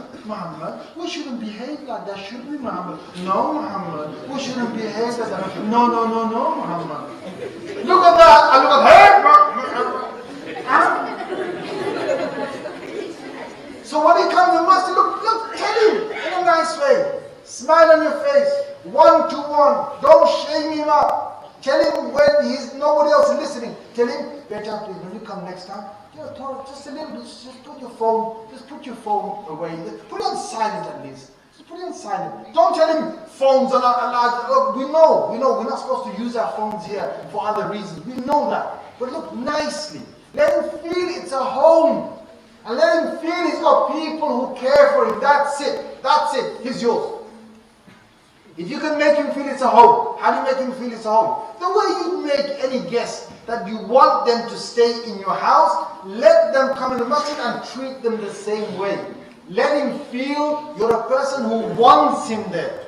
we shouldn't behave like that, should we, Muhammad? No, Muhammad, we shouldn't behave like that. No, Muhammad. Look at that, and look at, hey! So when he comes to masjid, look, tell him in a nice way. Smile on your face, one-to-one. Don't shame him up. Tell him when nobody else is listening. Tell him, better please, when you come next time, just a little bit, just put your phone away. Put it on silent at least. Just put it on silent. Don't tell him phones are not allowed. Look, we know, we're not supposed to use our phones here for other reasons. We know that. But look nicely. Let him feel it's a home. And let him feel he's got people who care for him. That's it. He's yours. If you can make him feel it's a home, how do you make him feel it's a home? The way you make any guest that you want them to stay in your house, let them come in the masjid and treat them the same way. Let him feel you're a person who wants him there.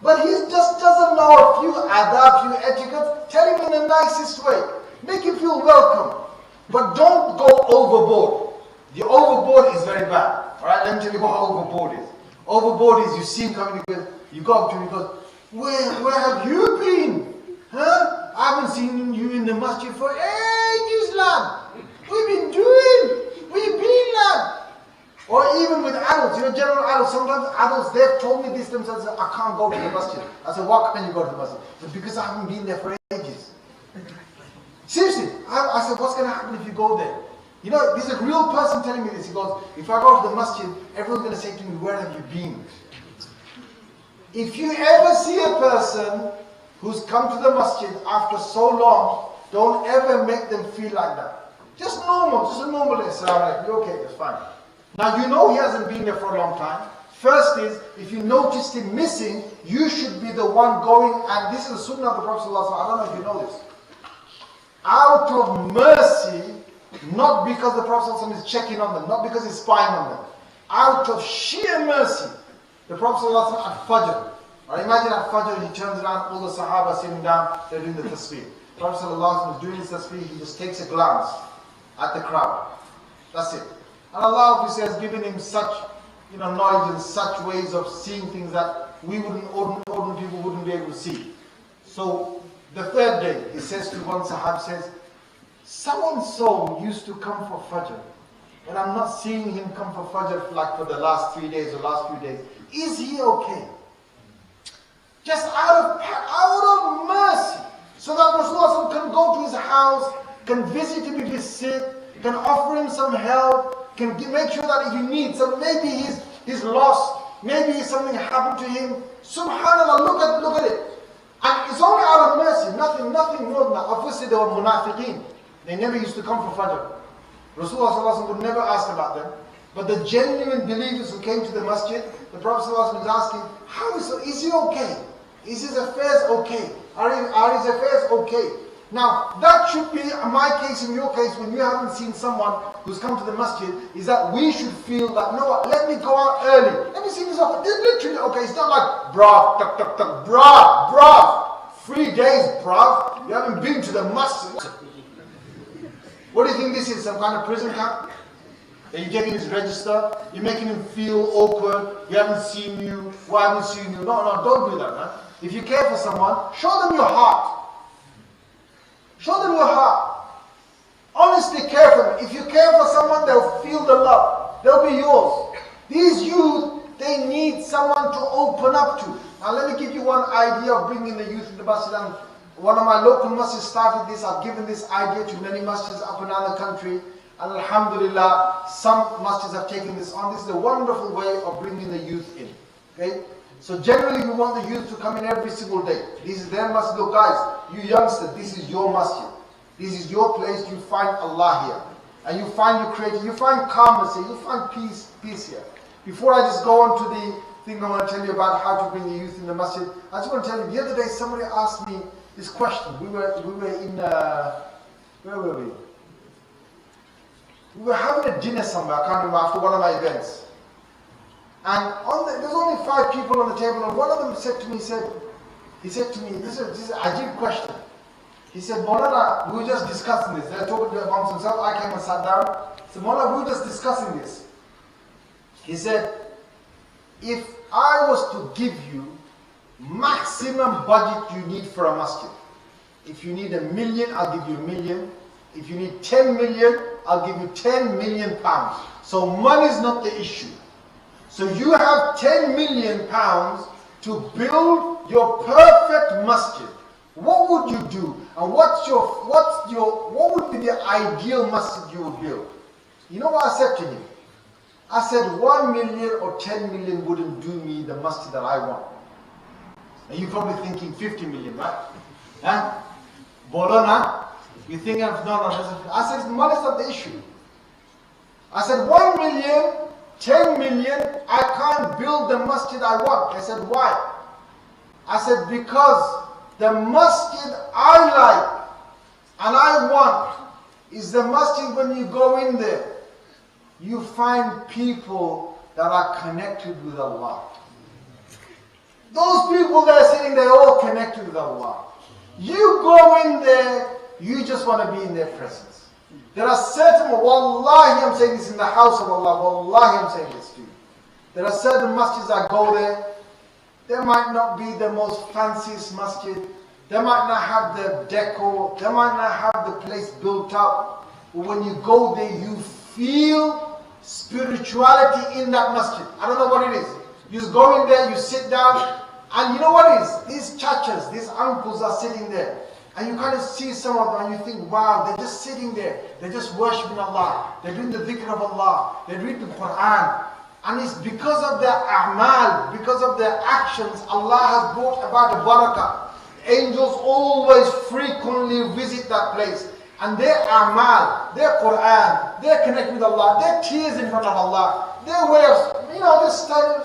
But he just doesn't know a few adab, few etiquettes. Tell him in the nicest way. Make him feel welcome. But don't go overboard. The overboard is very bad. Alright, let me tell you what overboard is. Overboard is you see him coming, you go up to him, he goes, where have you been? Huh? I haven't seen you in the masjid for ages, lad. What have you been doing? Where you been, lad? Or even with adults, general adults, sometimes adults, they've told me this themselves, I can't go to the masjid. I said, why can't you go to the masjid? But because I haven't been there for ages. Seriously, I said, what's going to happen if you go there? There's a real person telling me this. He goes, if I go to the masjid, everyone's going to say to me, where have you been? If you ever see a person who's come to the masjid after so long, don't ever make them feel like that. Just a normal day. You're okay, it's fine. Now he hasn't been there for a long time. First is, if you noticed him missing, you should be the one going, and this is the sunnah of the Prophet ﷺ. I don't know if you know this. Out of mercy, not because the Prophet ﷺ is checking on them, not because he's spying on them. Out of sheer mercy, the Prophet ﷺ at Fajr. Or imagine at Fajr, he turns around, all the Sahaba sitting down, they're doing the tasbih. The Prophet ﷺ is doing his tasbih, he just takes a glance at the crowd. That's it. And Allah obviously has given him such knowledge and such ways of seeing things that ordinary people wouldn't be able to see. So the third day, he says to one Sahab, says, so-and-so used to come for Fajr, and I'm not seeing him come for Fajr like for the last 3 days or last few days. Is he okay? Just out of mercy, so that Rasulullah can go to his house, can visit him if he's sick, can offer him some help, can make sure that if he needs, so maybe he's lost, maybe something happened to him. Subhanallah, look at it. And it's only out of mercy, nothing more than that. Obviously they were munafiqeen. They never used to come for Fajr. Rasulullah would never ask about them. But the genuine believers who came to the masjid, the Prophet was asking, is he okay? Is his affairs okay? Are his affairs okay? Now, that should be my case and your case when you haven't seen someone who's come to the masjid, is that we should feel that, let me go out early. Let me see this up. Literally, okay, it's not like, bruv, 3 days, bruv. You haven't been to the masjid. What do you think this is? Some kind of prison camp? Are you getting his register? You're making him feel awkward. We haven't seen you. Why haven't we seen you? No, don't do that, man. If you care for someone, show them your heart. Show them your heart. Honestly care for them. If you care for someone, they'll feel the love. They'll be yours. These youth, they need someone to open up to. Now let me give you one idea of bringing the youth in the masjid. And one of my local masjids started this. I've given this idea to many masjids up and down the country. And alhamdulillah, some masjids have taken this on. This is a wonderful way of bringing the youth in. Okay? So generally we want the youth to come in every single day. This is their masjid. Look guys, you youngsters, this is your masjid. This is your place. You find Allah here. And you find calmness here. You find peace here. Before I just go on to the thing I want to tell you about how to bring the youth in the masjid, I just want to tell you, the other day somebody asked me this question. We were in, where were we? We were having a dinner somewhere, I can't remember, after one of my events. And there's only 5 people on the table, and one of them said to me, he said to me, this is an ajib question. He said, Maulana, we were just discussing this. They're talking amongst themselves. I came and sat down. So Maulana, we were just discussing this. He said, if I was to give you maximum budget you need for a masjid, if you need £1 million, I'll give you £1 million. If you need 10 million, I'll give you 10 million pounds. So money is not the issue. So you have 10 million pounds to build your perfect masjid. What would you do? And what would be the ideal masjid you would build? You know what I said to him? I said 1 million or 10 million wouldn't do me the masjid that I want. And you're probably thinking 50 million, right? Huh? Bolton, you think no. I said money is not the issue. I said 1 million, 10 million, I can't build the masjid I want. I said why? I said because the masjid I like and I want is the masjid when you go in there, you find people that are connected with Allah. Those people that are sitting there all connected with Allah. You go in there, you just want to be in their presence. There are certain, wallahi I'm saying this in the house of Allah, wallahi I'm saying this to you. There are certain masjids I go there. They might not be the most fanciest masjid. They might not have the decor. They might not have the place built up. But when you go there, you feel spirituality in that masjid. I don't know what it is. You just go in there, you sit down, and you know what it is? These chachas, these uncles are sitting there. And you kind of see some of them and you think, wow, they're just sitting there. They're just worshipping Allah. They're doing the dhikr of Allah. They read the Quran. And it's because of their a'mal, because of their actions, Allah has brought about a barakah. Angels always frequently visit that place. And their a'mal, their Quran, their connect with Allah, their tears in front of Allah, their way of,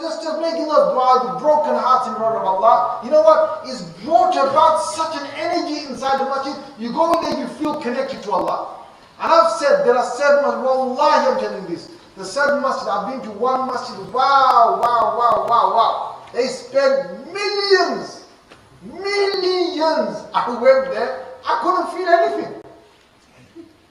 just making those dua with broken hearts in front of Allah. You know what? It's brought about such an energy inside the masjid. You go in there, you feel connected to Allah. And I've said, there are certain masjid, wallahi I'm telling you this. The certain masjid, I've been to one masjid, wow. They spent millions. I went there, I couldn't feel anything.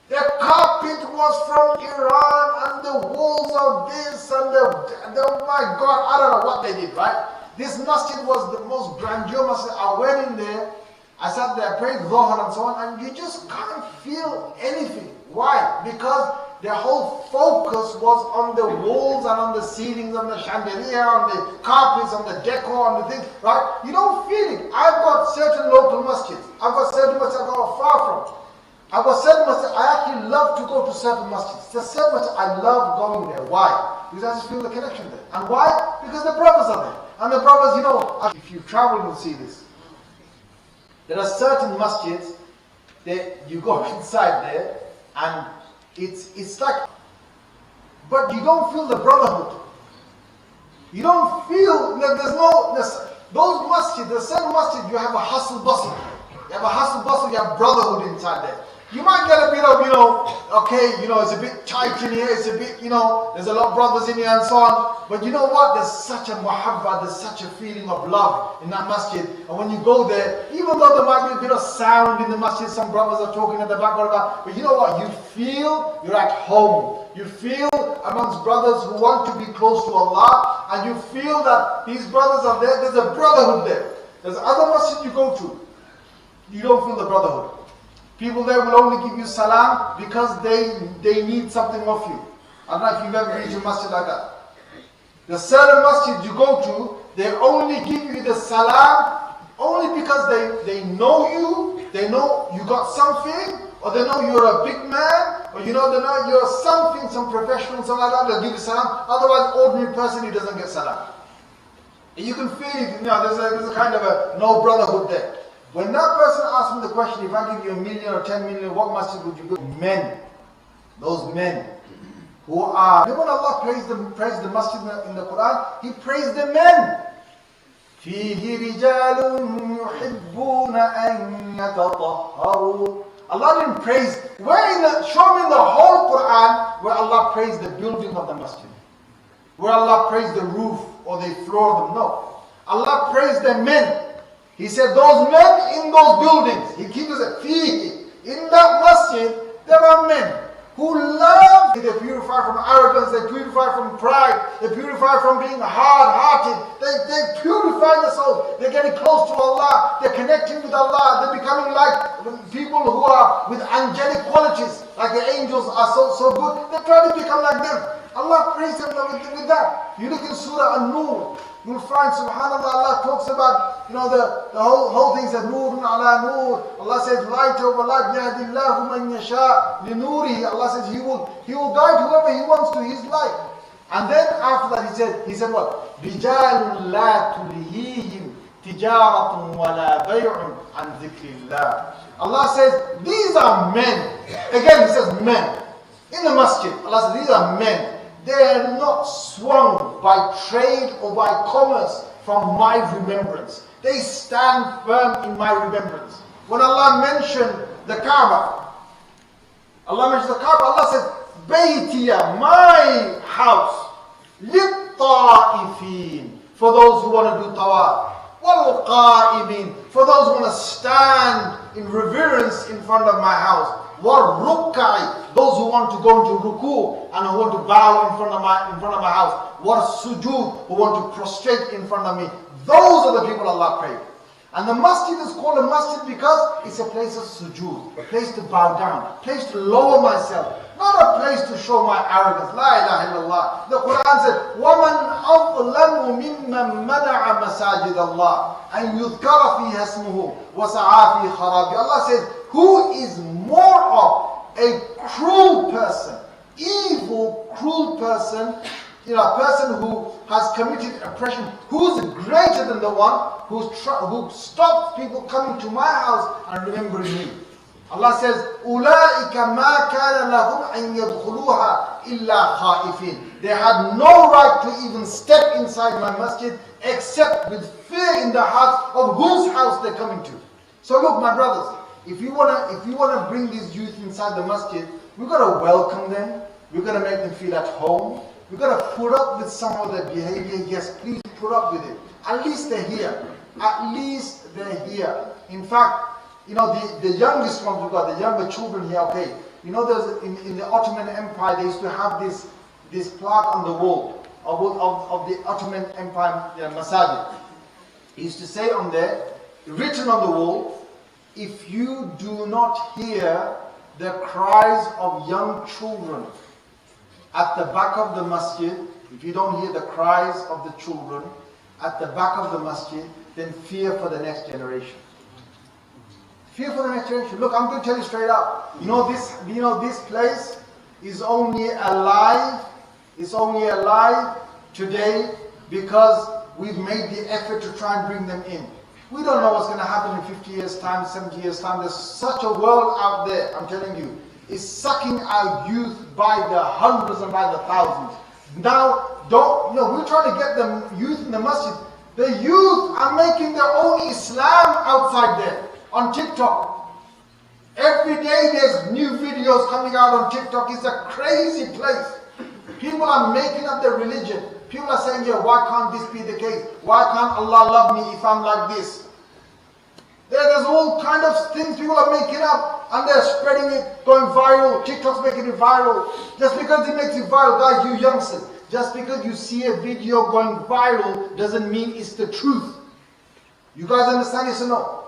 The carpet was from Iran and the walls of this and oh my God, I don't know what they did, right? This masjid was the most grandeur masjid. I went in there, I sat there, prayed Dhuhr and so on, and you just can't feel anything. Why? Because their whole focus was on the walls and on the ceilings, on the chandelier, on the carpets, on the decor, on the thing, right? You don't feel it. I've got certain local masjids. I've got certain masjids I go far from. I've got certain masjids, I actually love to go to certain masjids. There's certain masjids I love going there. Why? Because I just feel the connection there. And why? Because the brothers are there. And the brothers, you know, if you travel, you'll see this. There are certain masjids that you go inside there and it's like, but you don't feel the brotherhood. You don't feel, those masjids, the certain masjid, you have a hustle bustle. You have a hustle bustle, you have brotherhood inside there. You might get a bit of, it's a bit tight in here, it's a bit, there's a lot of brothers in here and so on. But you know what? There's such a muhabba, there's such a feeling of love in that masjid. And when you go there, even though there might be a bit of sound in the masjid, some brothers are talking at the back, but you know what? You feel you're at home. You feel amongst brothers who want to be close to Allah, and you feel that these brothers are there, there's a brotherhood there. There's other masjid you go to, you don't feel the brotherhood. People there will only give you salam because they need something of you. I don't know if you've ever been to a masjid like that. The certain masjid you go to, they only give you the salam only because they know you, they know you got something, or they know you're a big man, or they know you're something, some professional, something like that, they'll give you salam. Otherwise, ordinary person, he doesn't get salam. And you can feel it, there's a kind of a no brotherhood there. When that person asks me the question, if I give you 1 million or 10 million, what masjid would you go? Men, those men who are, when Allah praised the masjid in the Quran, He praised the men. فِيهِ رِجَالٌ يُحِبُّونَ أَن يَتَطَهَّرُوا. Allah didn't praise, show me in the whole Quran where Allah praised the building of the masjid, where Allah praised the roof or the floor of them. No. Allah praised the men. He said those men in those buildings, He keeps it, in that masjid, there are men who love, they purify from arrogance, they purify from pride, they purify from being hard-hearted, they purify the soul, they're getting close to Allah, they're connecting with Allah, they're becoming like people who are with angelic qualities, like the angels are so good, they try to become like them. Allah praised them with that. You look in Surah An-Nur, you'll find, subhanAllah, Allah talks about, the whole thing says, Nurun ala nur. Allah says, light over light, yahdillahu man yasha li nurihi. Allah says, He will guide whoever He wants to His light. And then after that, He said what? رِجَالٌ لَا تُلْهِيهِمْ تِجَارَةٌ وَلَا بَيْعٌ عَنْ ذِكْرِ اللَّهِ. Allah says, these are men. Again, He says men. In the masjid, Allah says, these are men. They are not swung by trade or by commerce from my remembrance. They stand firm in my remembrance. When Allah mentioned the Kaaba, Allah says, Baytiya, my house, lit-ta'ifin, for those who want to do tawaf, wal-qa'imin, for those who want to stand in reverence in front of my house. وَالرُّكَّعِ, those who want to go into ruku and who want to bow in front of my house, وَالسُّجُود, who want to prostrate in front of me. Those are the people Allah prayed. And the masjid is called a masjid because it's a place of sujood, a place to bow down, a place to lower myself, not a place to show my arrogance. La ilaha illallah. The Quran said, وَمَنْ أَظْلَمُ مِمَّنْ مَنَعَ مَسَاجِدَ اللَّهِ أَنْ يُذْكَرَ فِيهَا اسْمُهُ وَسَعَى فِي خَرَابِهِ. Allah says, who is more of a cruel person, evil, cruel person, a person who has committed oppression, who's greater than the one who stops people coming to my house and remembering me. Allah says, أُولَٰئِكَ مَا كَانَ لَهُمْ أَن يَدْخُلُوهَا إِلَّا خَائِفِينَ. They had no right to even step inside my masjid except with fear in their hearts of whose house they're coming to. So look, my brothers, if you wanna bring these youth inside the masjid, we've got to welcome them, we've got to make them feel at home, we've got to put up with some of their behavior. Yes, please put up with it. At least they're here. At least they're here. In fact, the youngest ones we've got, the younger children here, okay. There's in the Ottoman Empire, they used to have this plaque on the wall of the Ottoman Empire Masjid. It used to say on there, written on the wall, if you do not hear the cries of young children at the back of the masjid, if you don't hear the cries of the children at the back of the masjid, then fear for the next generation. Fear for the next generation. Look, I'm going to tell you straight up. This place is only alive. It's only alive today because we've made the effort to try and bring them in. We don't know what's going to happen in 50 years' time, 70 years' time. There's such a world out there, I'm telling you. It's sucking our youth by the hundreds and by the thousands. Now, we're trying to get the youth in the masjid. The youth are making their own Islam outside there on TikTok. Every day there's new videos coming out on TikTok. It's a crazy place. People are making up their religion. People are saying, yeah, why can't this be the case? Why can't Allah love me if I'm like this? There's all kind of things people are making up and they're spreading it, going viral. TikTok's making it viral. Just because it makes it viral, guys, you youngsters, just because you see a video going viral doesn't mean it's the truth. You guys understand this or no?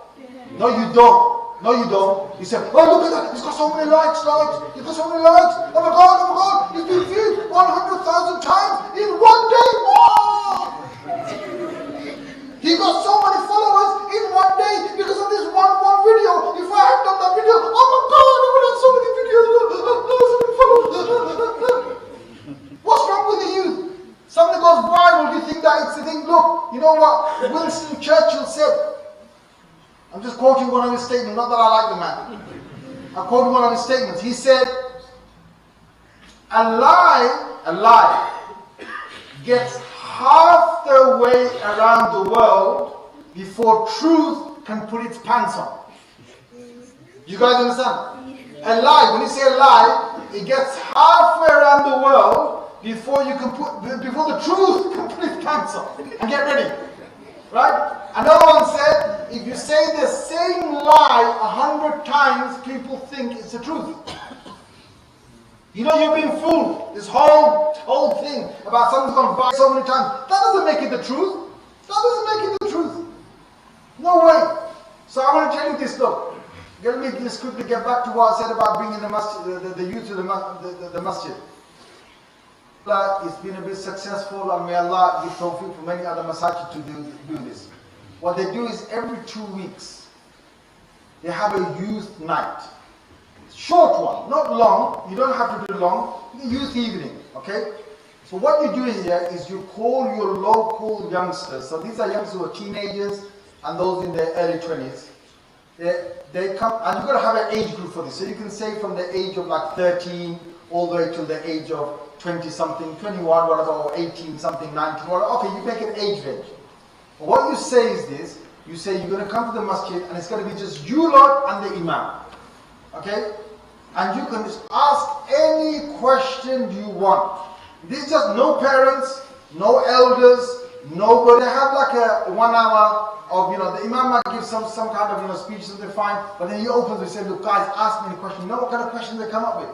No, you don't. No, you don't. You say, oh, look at that. It's got so many likes. It's got so many likes. Oh my God. It's been viewed 100,000 times in one day. Wow. He got so many followers in one day because of this one video. If I had done that video, oh my God, I would have so many videos. What's wrong with the youth? Something goes viral, you think that it's the thing. Look, you know what Winston Churchill said? I'm just quoting one of his statements, not that I like the man. I'm quoting one of his statements. He said, a lie gets half the way around the world before truth can put its pants on. You guys understand? A lie, when you say a lie, it gets halfway around the world before the truth can put its pants on. And get ready. Right? Another one said, if you say the same lie 100 times, people think it's the truth. You're being fooled. This whole thing about something's gone viral so many times, that doesn't make it the truth. That doesn't make it the truth. No way. So I want to tell you this, look. Let me just quickly get back to what I said about bringing the masjid, the youth to the masjid. It's been a bit successful, and may Allah give tawfiq for many other masajid to do this. What they do is every 2 weeks, they have a youth night. Short one, not long. You don't have to do long. Youth evening, okay? So what you do here is you call your local youngsters. So these are youngsters who are teenagers and those in their early 20s. They come, and you've got to have an age group for this. So you can say from the age of like 13 all the way till the age of 20 something, 21, whatever, or 18 something, 19, whatever. Okay, you make an age range. But what you say is this, you say you're going to come to the masjid and it's going to be just you lot and the imam. Okay? And you can just ask any question you want. This is just no parents, no elders, Nobody have like a 1 hour of, the Imam might give some kind of, speech, something fine, but then he opens and says, look guys, ask me any question. You know what kind of questions they come up with?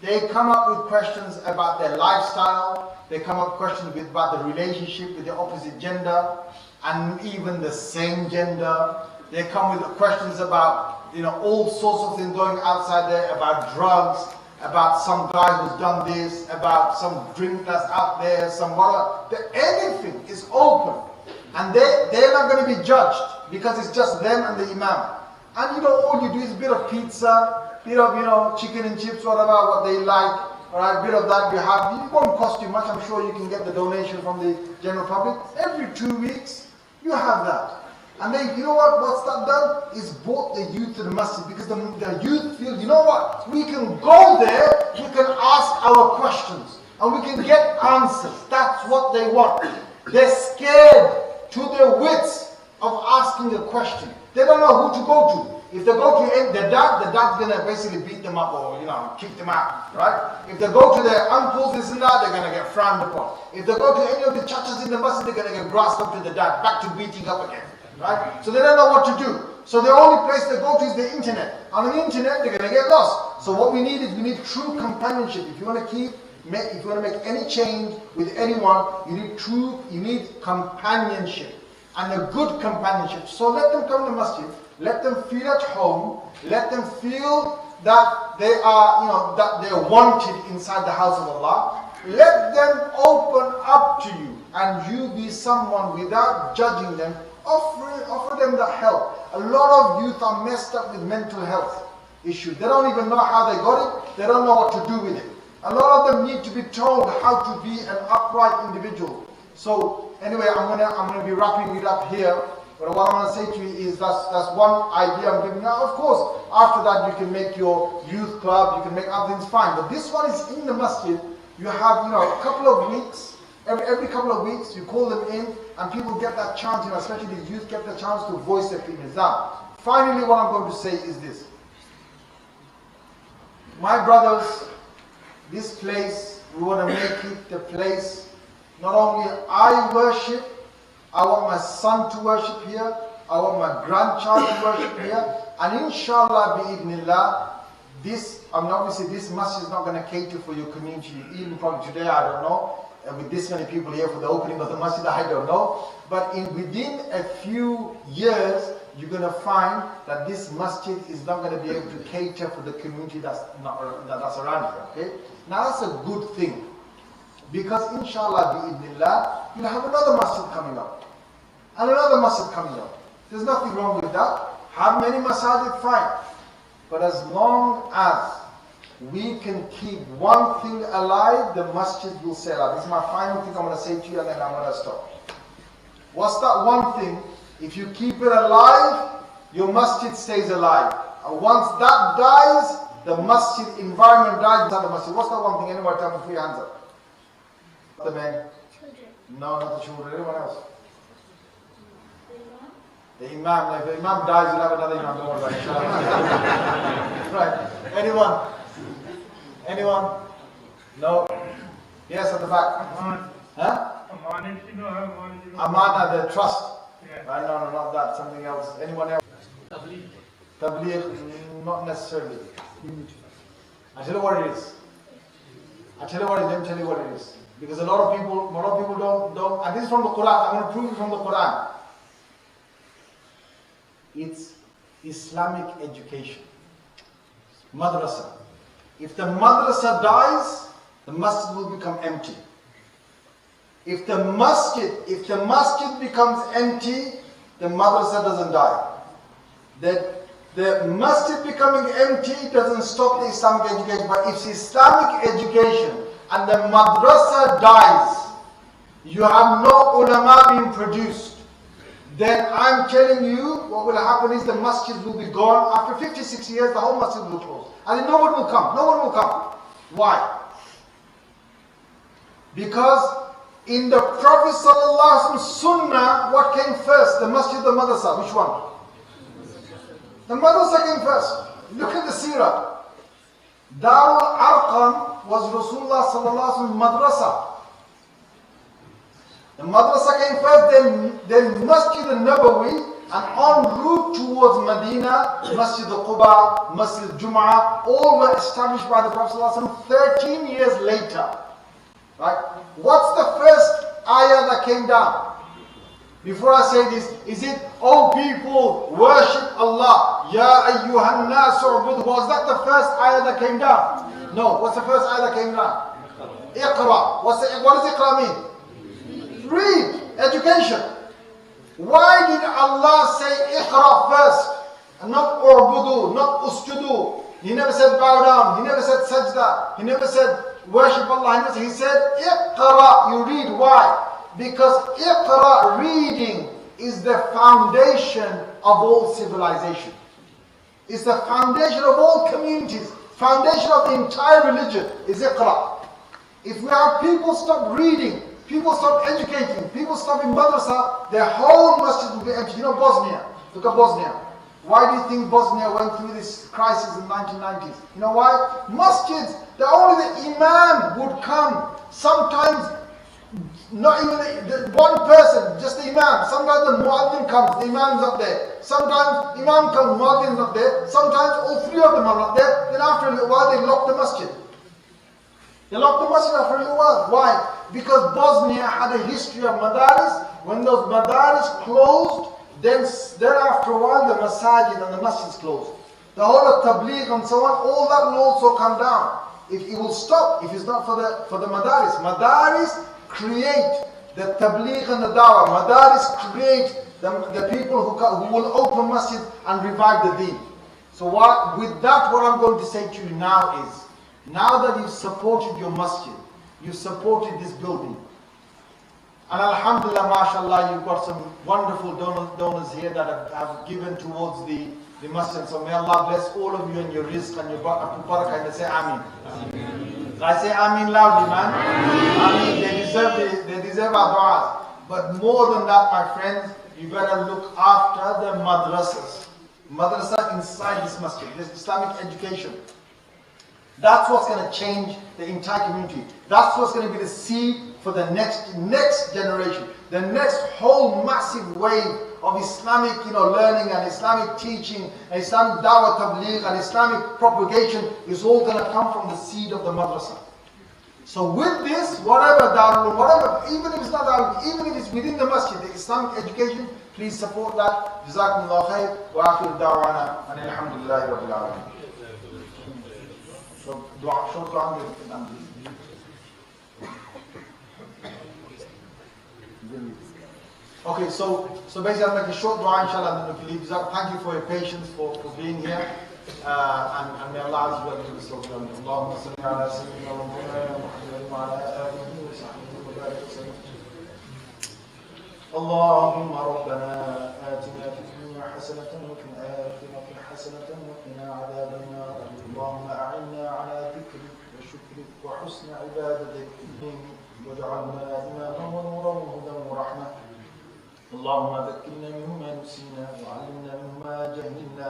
They come up with questions about their lifestyle, they come up with questions about the relationship with the opposite gender, and even the same gender. They come with questions about, all sorts of things going outside there, about drugs, about some guy who's done this, about some drink that's out there, some whatever. Anything is open. And they're not going to be judged because it's just them and the Imam. And all you do is a bit of pizza, bit of, chicken and chips, whatever, what they like. Alright, bit of that you have. It won't cost you much. I'm sure you can get the donation from the general public. Every 2 weeks, you have that. And then, what's that done? It's brought the youth to the masjid because the youth feel, we can go there, we can ask our questions, and we can get answers. That's what they want. They're scared to their wits of asking a question. They don't know who to go to. If they go to the dad's going to basically beat them up or, kick them out, right? If they go to their uncles, this and that, they're going to get frowned upon. If they go to any of the chachas in the masjid, they're going to get grasped up to the dad, back to beating up again. Right? So they don't know what to do. So the only place they go to is the internet. On the internet, they're going to get lost. So what we need is true companionship. If you want to make any change with anyone, you need companionship. And a good companionship. So let them come to masjid. Let them feel at home. Let them feel that they are, that they're wanted inside the house of Allah. Let them open up to you. And you be someone without judging them. Offer them the help. A lot of youth are messed up with mental health issues. They don't even know how they got it. They don't know what to do with it. A lot of them need to be told how to be an upright individual. So anyway, I'm gonna be wrapping it up here. But what I want to say to you is that's one idea I'm giving. Now, of course, after that you can make your youth club. You can make other things fine. But this one is in the masjid. You have a couple of weeks. Every couple of weeks, you call them in, and people get that chance, especially the youth get the chance to voice their opinions. Now, finally, what I'm going to say is this. My brothers, this place, we want to make it the place, not only I worship, I want my son to worship here, I want my grandchild to worship here, and inshallah, bi'idhnillah, obviously this masjid is not going to cater for your community, even probably today, I don't know. With this many people here for the opening of the masjid, I don't know. But within a few years, you're going to find that this masjid is not going to be able to cater for the community that's around here. Okay? Now that's a good thing. Because inshallah, bi'idhnillah, you'll have another masjid coming up. And another masjid coming up. There's nothing wrong with that. Have many masajid, fine. But as long as we can keep one thing alive, the masjid will stay alive. This is my final thing I'm going to say to you, and then I'm going to stop. What's that one thing? If you keep it alive, your masjid stays alive. And once that dies, the masjid environment dies inside the masjid. What's that one thing? Anyone tell me, put your hands up. The men? Children. No, not the children. Anyone else? The imam. If the imam dies, you'll have another imam. Don't worry about it. Right. Anyone? Anyone? No? Yes, at the back. Huh? Amana, the trust. Yeah. No, not that. Something else. Anyone else? Tabligh, not necessarily. I tell you what it is. Let me tell you what it is. Because a lot of people don't, and this is from the Quran. I'm going to prove it from the Quran. It's Islamic education. Madrasa. If the madrasa dies, the masjid will become empty. If the masjid becomes empty, the madrasa doesn't die. The masjid becoming empty doesn't stop the Islamic education. But if Islamic education and the madrasa dies, you have no ulama being produced, then I'm telling you, what will happen is the masjid will be gone. After 56 years, the whole masjid will close. And then no one will come. Why? Because in the Prophet ﷺ sunnah, what came first? The masjid, the madrasa. Which one? The madrasa came first. Look at the seerah. Darul Arqam was Rasulullah ﷺ madrasa. The madrasa came first, then Masjid al-Nabawi, and en route towards Medina, Masjid al-Quba, Masjid al-Jum'ah, all were established by the Prophet ﷺ 13 years later. Right? What's the first ayah that came down? Before I say this, is it, oh people, worship Allah, Ya ayyuhan nas u'budu? Was that the first ayah that came down? No. What's the first ayah that came down? Iqra. What does Iqra mean? Read. Education. Why did Allah say Iqra first? And not u'budu, not usjudu. He never said bow down. He never said sajda. He never said worship Allah. He said Iqra. You read. Why? Because Iqra, reading, is the foundation of all civilization. It's the foundation of all communities. Foundation of the entire religion is Iqra. If we have people stop reading, people stop educating, people stop in madrasa, their whole masjid will be empty. You know Bosnia? Look at Bosnia. Why do you think Bosnia went through this crisis in the 1990s? You know why? Masjids, only the imam would come. Sometimes not even the one person, just the imam. Sometimes the muaddin comes, the imam's up there. Sometimes imam comes, muaddin's up there. Sometimes all three of them are not there. Then after a little while they lock the masjid. They locked the masjid after a little while. Why? Because Bosnia had a history of madaris. When those madaris closed, then after a while the masajid and the masjids closed. The whole of tabligh and so on, all that will also come down. It will stop if it's not for the madaris. Madaris create the tabligh and the dawah. Madaris create the people who will open masjid and revive the deen. So with that, what I'm going to say to you now is, now that you've supported your masjid, you've supported this building, and alhamdulillah, mashallah, you've got some wonderful donors here that have given towards the masjid. So may Allah bless all of you and your rizq and your barakah, and say Ameen. I say Ameen loudly, man. Ameen. They deserve our du'as. But more than that, my friends, you better look after the madrasas. Madrasa inside this masjid, this Islamic education. That's what's going to change the entire community. That's what's going to be the seed for the next generation. The next whole massive wave of Islamic learning and Islamic teaching and Islamic dawah tabligh and Islamic propagation is all going to come from the seed of the madrasa. So with this, whatever darul, whatever, even if it's not darul, even if it's within the masjid, the Islamic education, please support that. Jazakumullah khair wa akhir da'wana and alhamdulillahi rabbil alamin. So dua, short dua. Okay, so basically I'll make a short dua inshallah and then we'll leave. Thank you for your patience, for being here. And may Allah Azza wa Jalla give us all the Allahumma salli ala sayyidina Muhammad wa ala alihi wa sahbihi wa barik wa sallam. اللهم ربنا آتنا في الدنيا حسنة وفي الآخرة حسنة وقنا عذاب النار. اللهم أعنا على ذكرك وشكرك وحسن عبادتك واجعلنا إماما ونورا وهدى ورحمة. اللهم ذكرنا منه ما نسينا وعلمنا منه ما جهلنا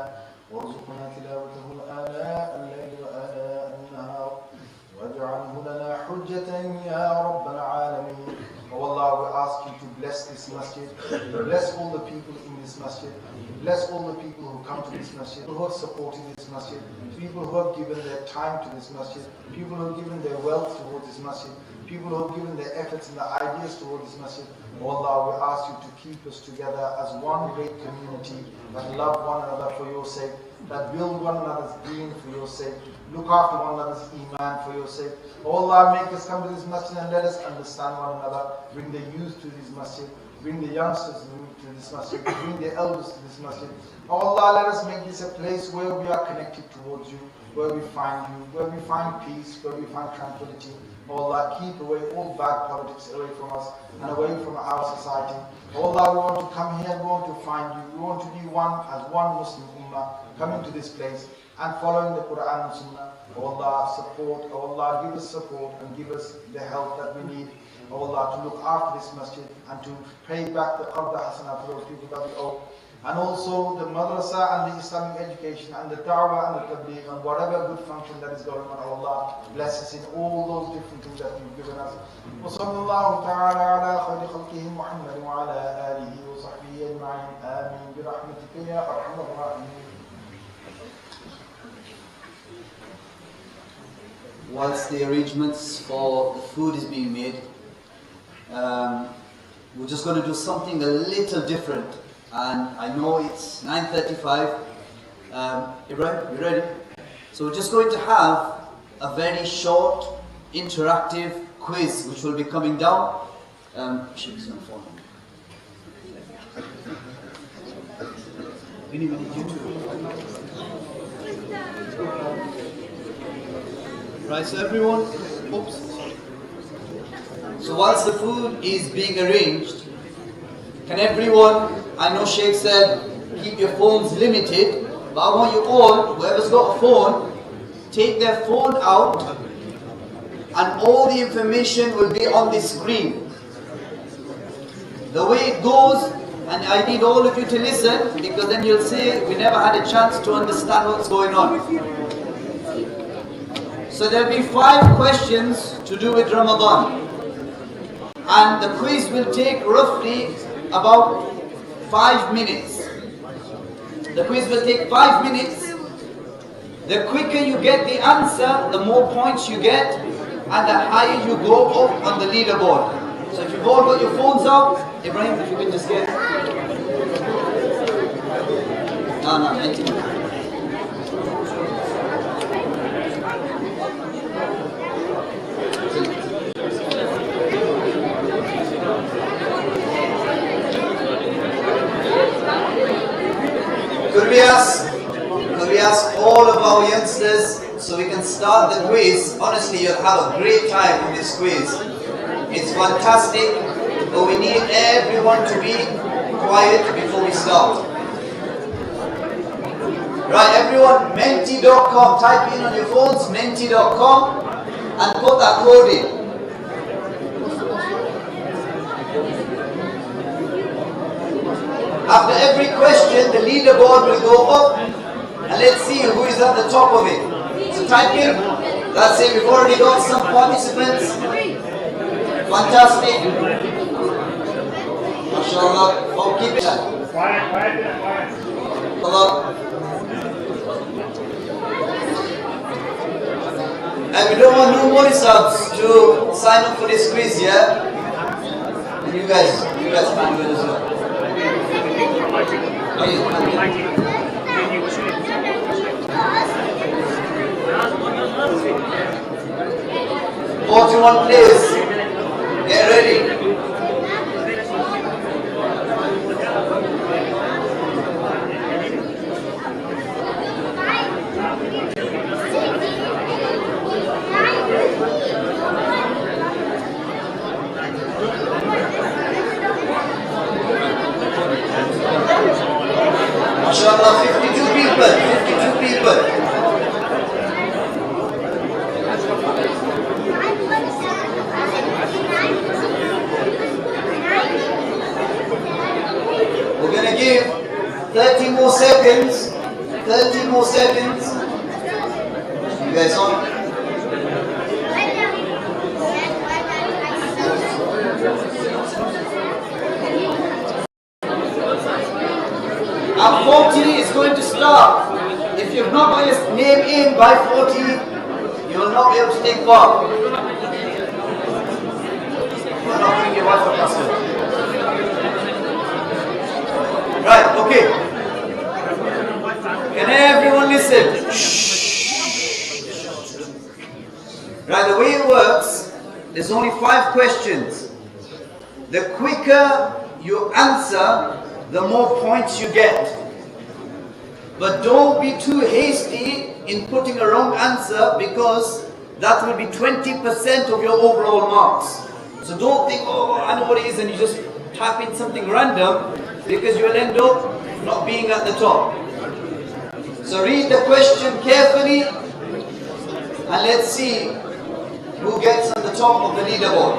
وارزقنا تلاوته آناء الليل وآناء النهار واجعله لنا حجة يا رب العالمين. Oh Allah, we ask you to bless this masjid, bless all the people in this masjid, bless all the people who come to this masjid, who have supported this masjid, people who have given their time to this masjid, people who have given their wealth towards this masjid, people who have given their efforts and their ideas towards this masjid. Oh Allah, we ask you to keep us together as one great community that love one another for your sake, that build one another's deen for your sake, look after one another's iman for your sake. Oh Allah, make us come to this masjid and let us understand one another. Bring the youth to this masjid, bring the youngsters to this masjid, bring the elders to this masjid. Oh Allah, let us make this a place where we are connected towards you, where we find you, where we find peace, where we find tranquility. Oh Allah, keep away all bad politics away from us and away from our society. Oh Allah, we want to come here, we want to find you, we want to be one as one Muslim Ummah, coming to this place and following the Quran and Sunnah. Oh Allah, support, oh Allah, give us support and give us the help that we need. Oh Allah, to look after this masjid and to pay back the Qadr Hasan for those people that we owe. and also the madrasa and the Islamic education and the da'wah and the tabligh and whatever good function that is going on. Allah bless us in all those different things that you've given us. وصلى الله تعالى على خير خلقه محمد وعلى آله وصحبه أجمعين آمين برحمتك يا أرحم الراحمين. Whilst the arrangements for the food is being made, we're just going to do something a little different. And I know it's 9:35. Ibrahim, you ready? So we're just going to have a very short, interactive quiz which will be coming down. Sheikh's on the phone. We need you to. Right, so everyone, oops. So whilst the food is being arranged, can everyone, I know Shaykh said, keep your phones limited, but I want you all, whoever's got a phone, take their phone out and all the information will be on the screen. The way it goes, and I need all of you to listen, because then you'll say we never had a chance to understand what's going on. So there'll be 5 questions to do with Ramadan. And the quiz will take roughly about 5 minutes. The quiz will take 5 minutes. The quicker you get the answer, the more points you get, and the higher you go up on the leaderboard. So if you've all got your phones out, Ibrahim, if you can just get... No, 19. Could we ask all of our youngsters so we can start the quiz? Honestly, you'll have a great time in this quiz. It's fantastic, but we need everyone to be quiet before we start. Right, everyone, menti.com, type in on your phones, menti.com, and put that code in. After every question, the leaderboard will go up, and let's see who is at the top of it. So type in. That's it. We've already got some participants. Fantastic. MashaAllah. Oh, keep it up. Allah. And we don't want no more subs to sign up for this quiz, yeah? And you guys can do it as well. 41 players. Get ready. MashaAllah, 52 people. We're going to give 30 more seconds. 30 more seconds. You guys on? At 40 is going to start. If you've not got your name in by 40, you will not be able to take part. You will not bring your wife or husband. Right, okay. Can everyone listen? Shh. Right, the way it works, there's only 5 questions. The quicker you answer, the more points you get. But don't be too hasty in putting a wrong answer, because that will be 20% of your overall marks. So don't think, oh, I know what it is, and you just type in something random, because you'll end up not being at the top. So read the question carefully, and let's see who gets on the top of the leaderboard.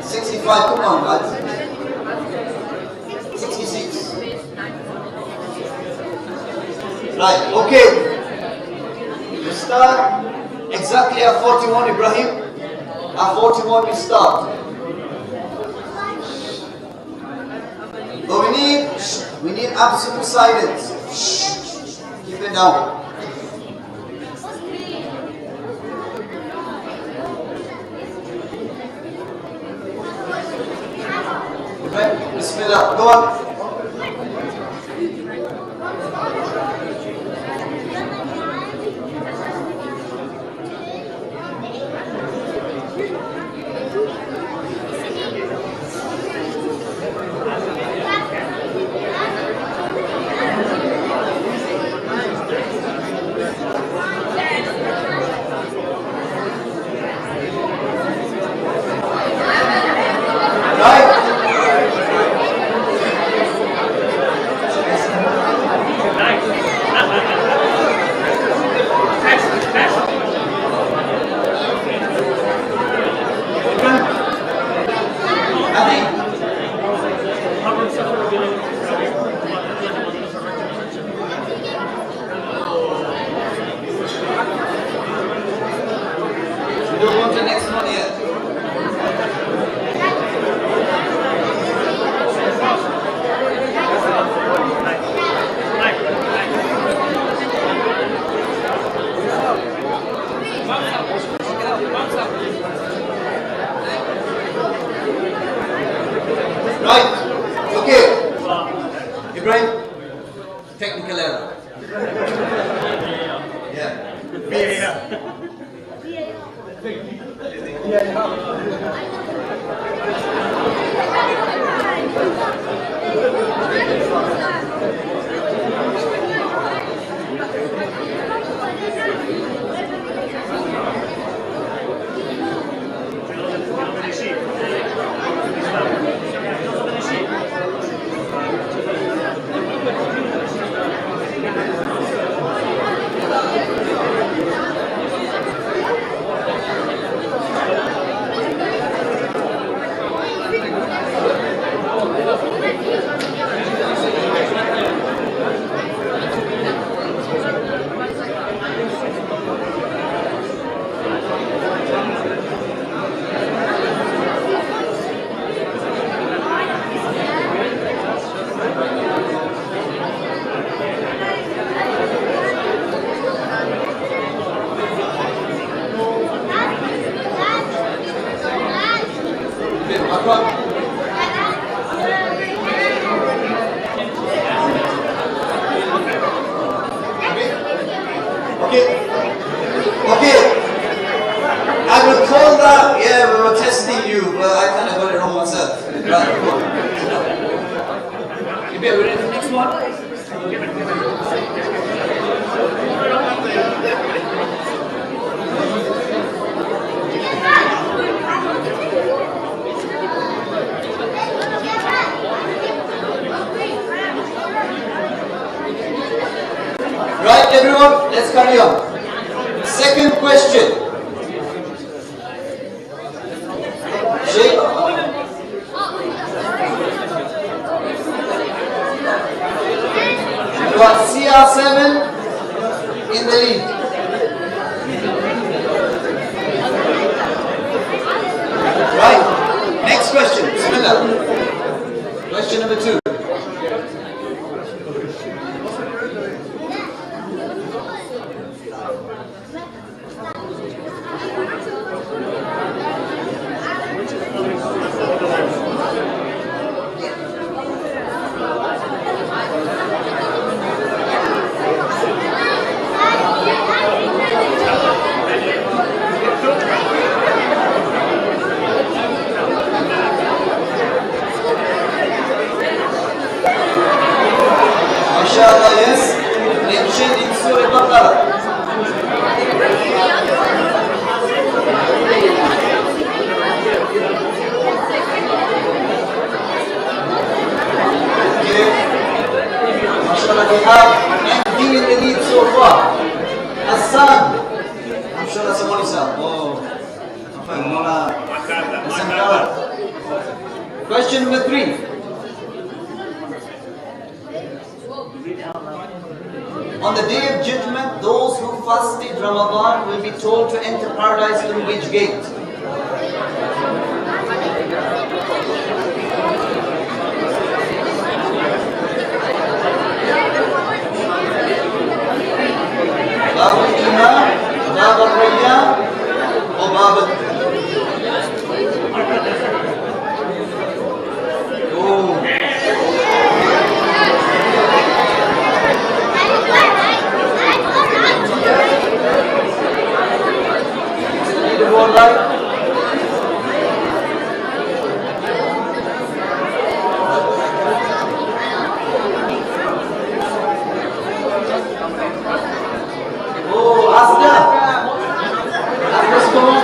65, come on guys. 65. Right, okay. We start exactly at 41, Ibrahim. At 41 we start. But we need absolute silence. Keep it down. Right, Bismillah, go on. Don't go to the next one yet. Right. Okay. Ibrahim, technical error. Yeah. Okay. I would call that, yeah, we were testing you, but I kind of got it wrong myself. Right, come on. You ready for the next one? Right, everyone, let's carry on. Second question. Shaykh. You got CR7 in the lead. Right, next question. Bismillah. Question number 2. Inshallah, yes. Mentioned in Surah Baqarah. Okay. Mashallah, we have MD in the lead so far. Hasan. I'm sure that's someone is up. Oh. Question number 3. On the day of judgment, those who fasted Ramadan will be told to enter paradise through which gate? Bab al-Iman, Bab al-Rayyan, or Bab al- Oh. More light. Oh, Asda. Asda's come on.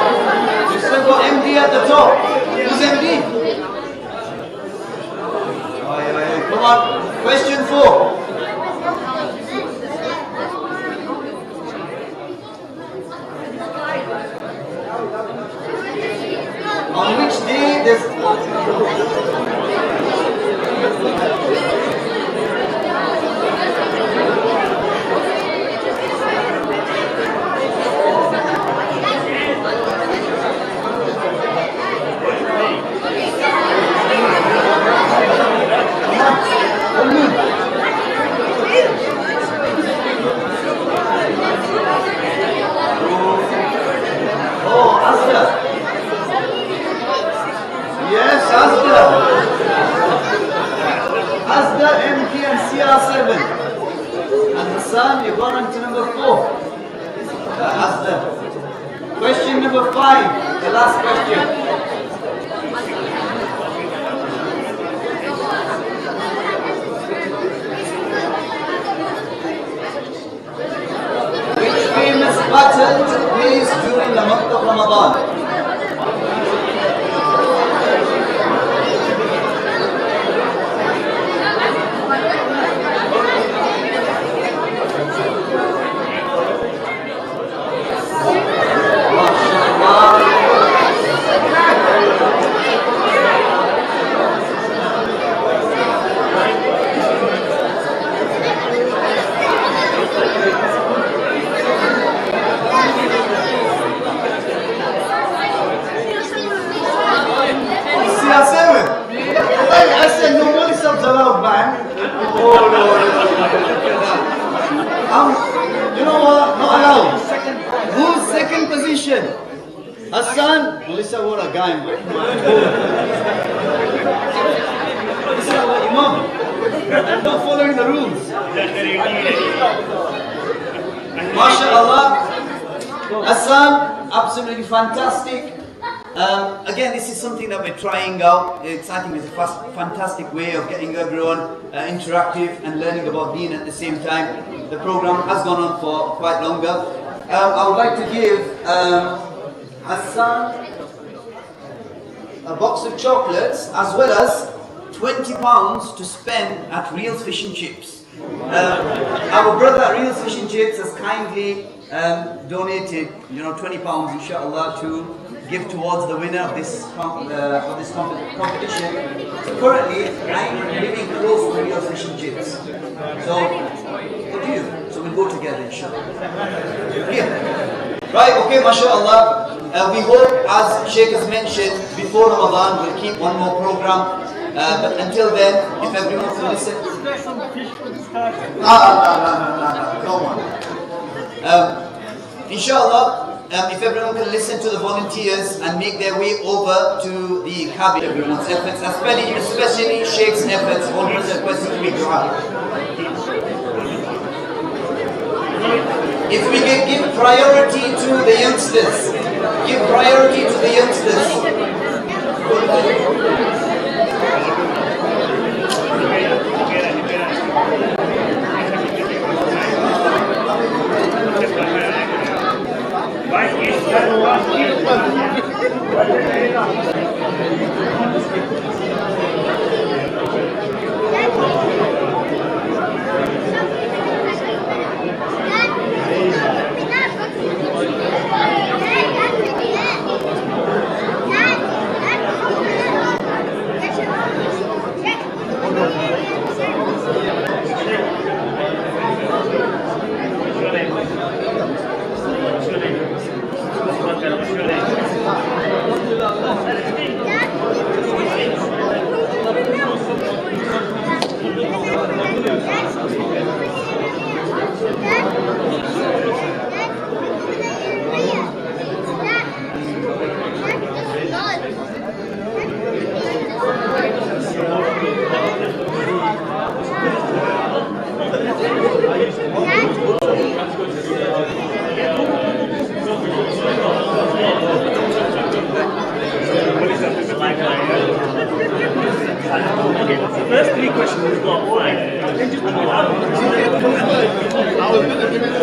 You still got MD at the top. Who's MD? Come on. Question 4. On which day does Oh, Asda. Yes, Asda. Asda, MT and CR7. And Hasan, you've gone on to number 4. Asda. Question number 5, the last question. Which famous battle took place during the month of Ramadan? I said no money subs allowed, man. Oh no. You know what? Not allowed. Who's second position? Hasan? Melissa, what a guy, man. Melissa, what Imam? I'm not following the rules. MashaAllah. Hasan, absolutely fantastic. Again, this is something that we're trying out. I think it's a fantastic way of getting everyone interactive and learning about Deen at the same time. The program has gone on for quite longer. I would like to give Hasan a box of chocolates as well as £20 to spend at Reel's Fish and Chips. Our brother at Reel's Fish and Chips has kindly donated, £20 inshallah to give towards the winner of this competition. So currently, I'm living close to Reel's Fish and Chips. So, what do you? So we'll go together inshallah. Yeah. Right, okay, mashallah. We hope, as Shaykh has mentioned, before Ramadan we'll keep one more program. But until then, if everyone will listen. No, come on. Inshallah, if everyone can listen to the volunteers and make their way over to the cabin, everyone's efforts, especially Shaykh's efforts, always requesting to be dua. If we can give priority to the youngsters, give priority to the youngsters. question you've got, fine. I was going to give it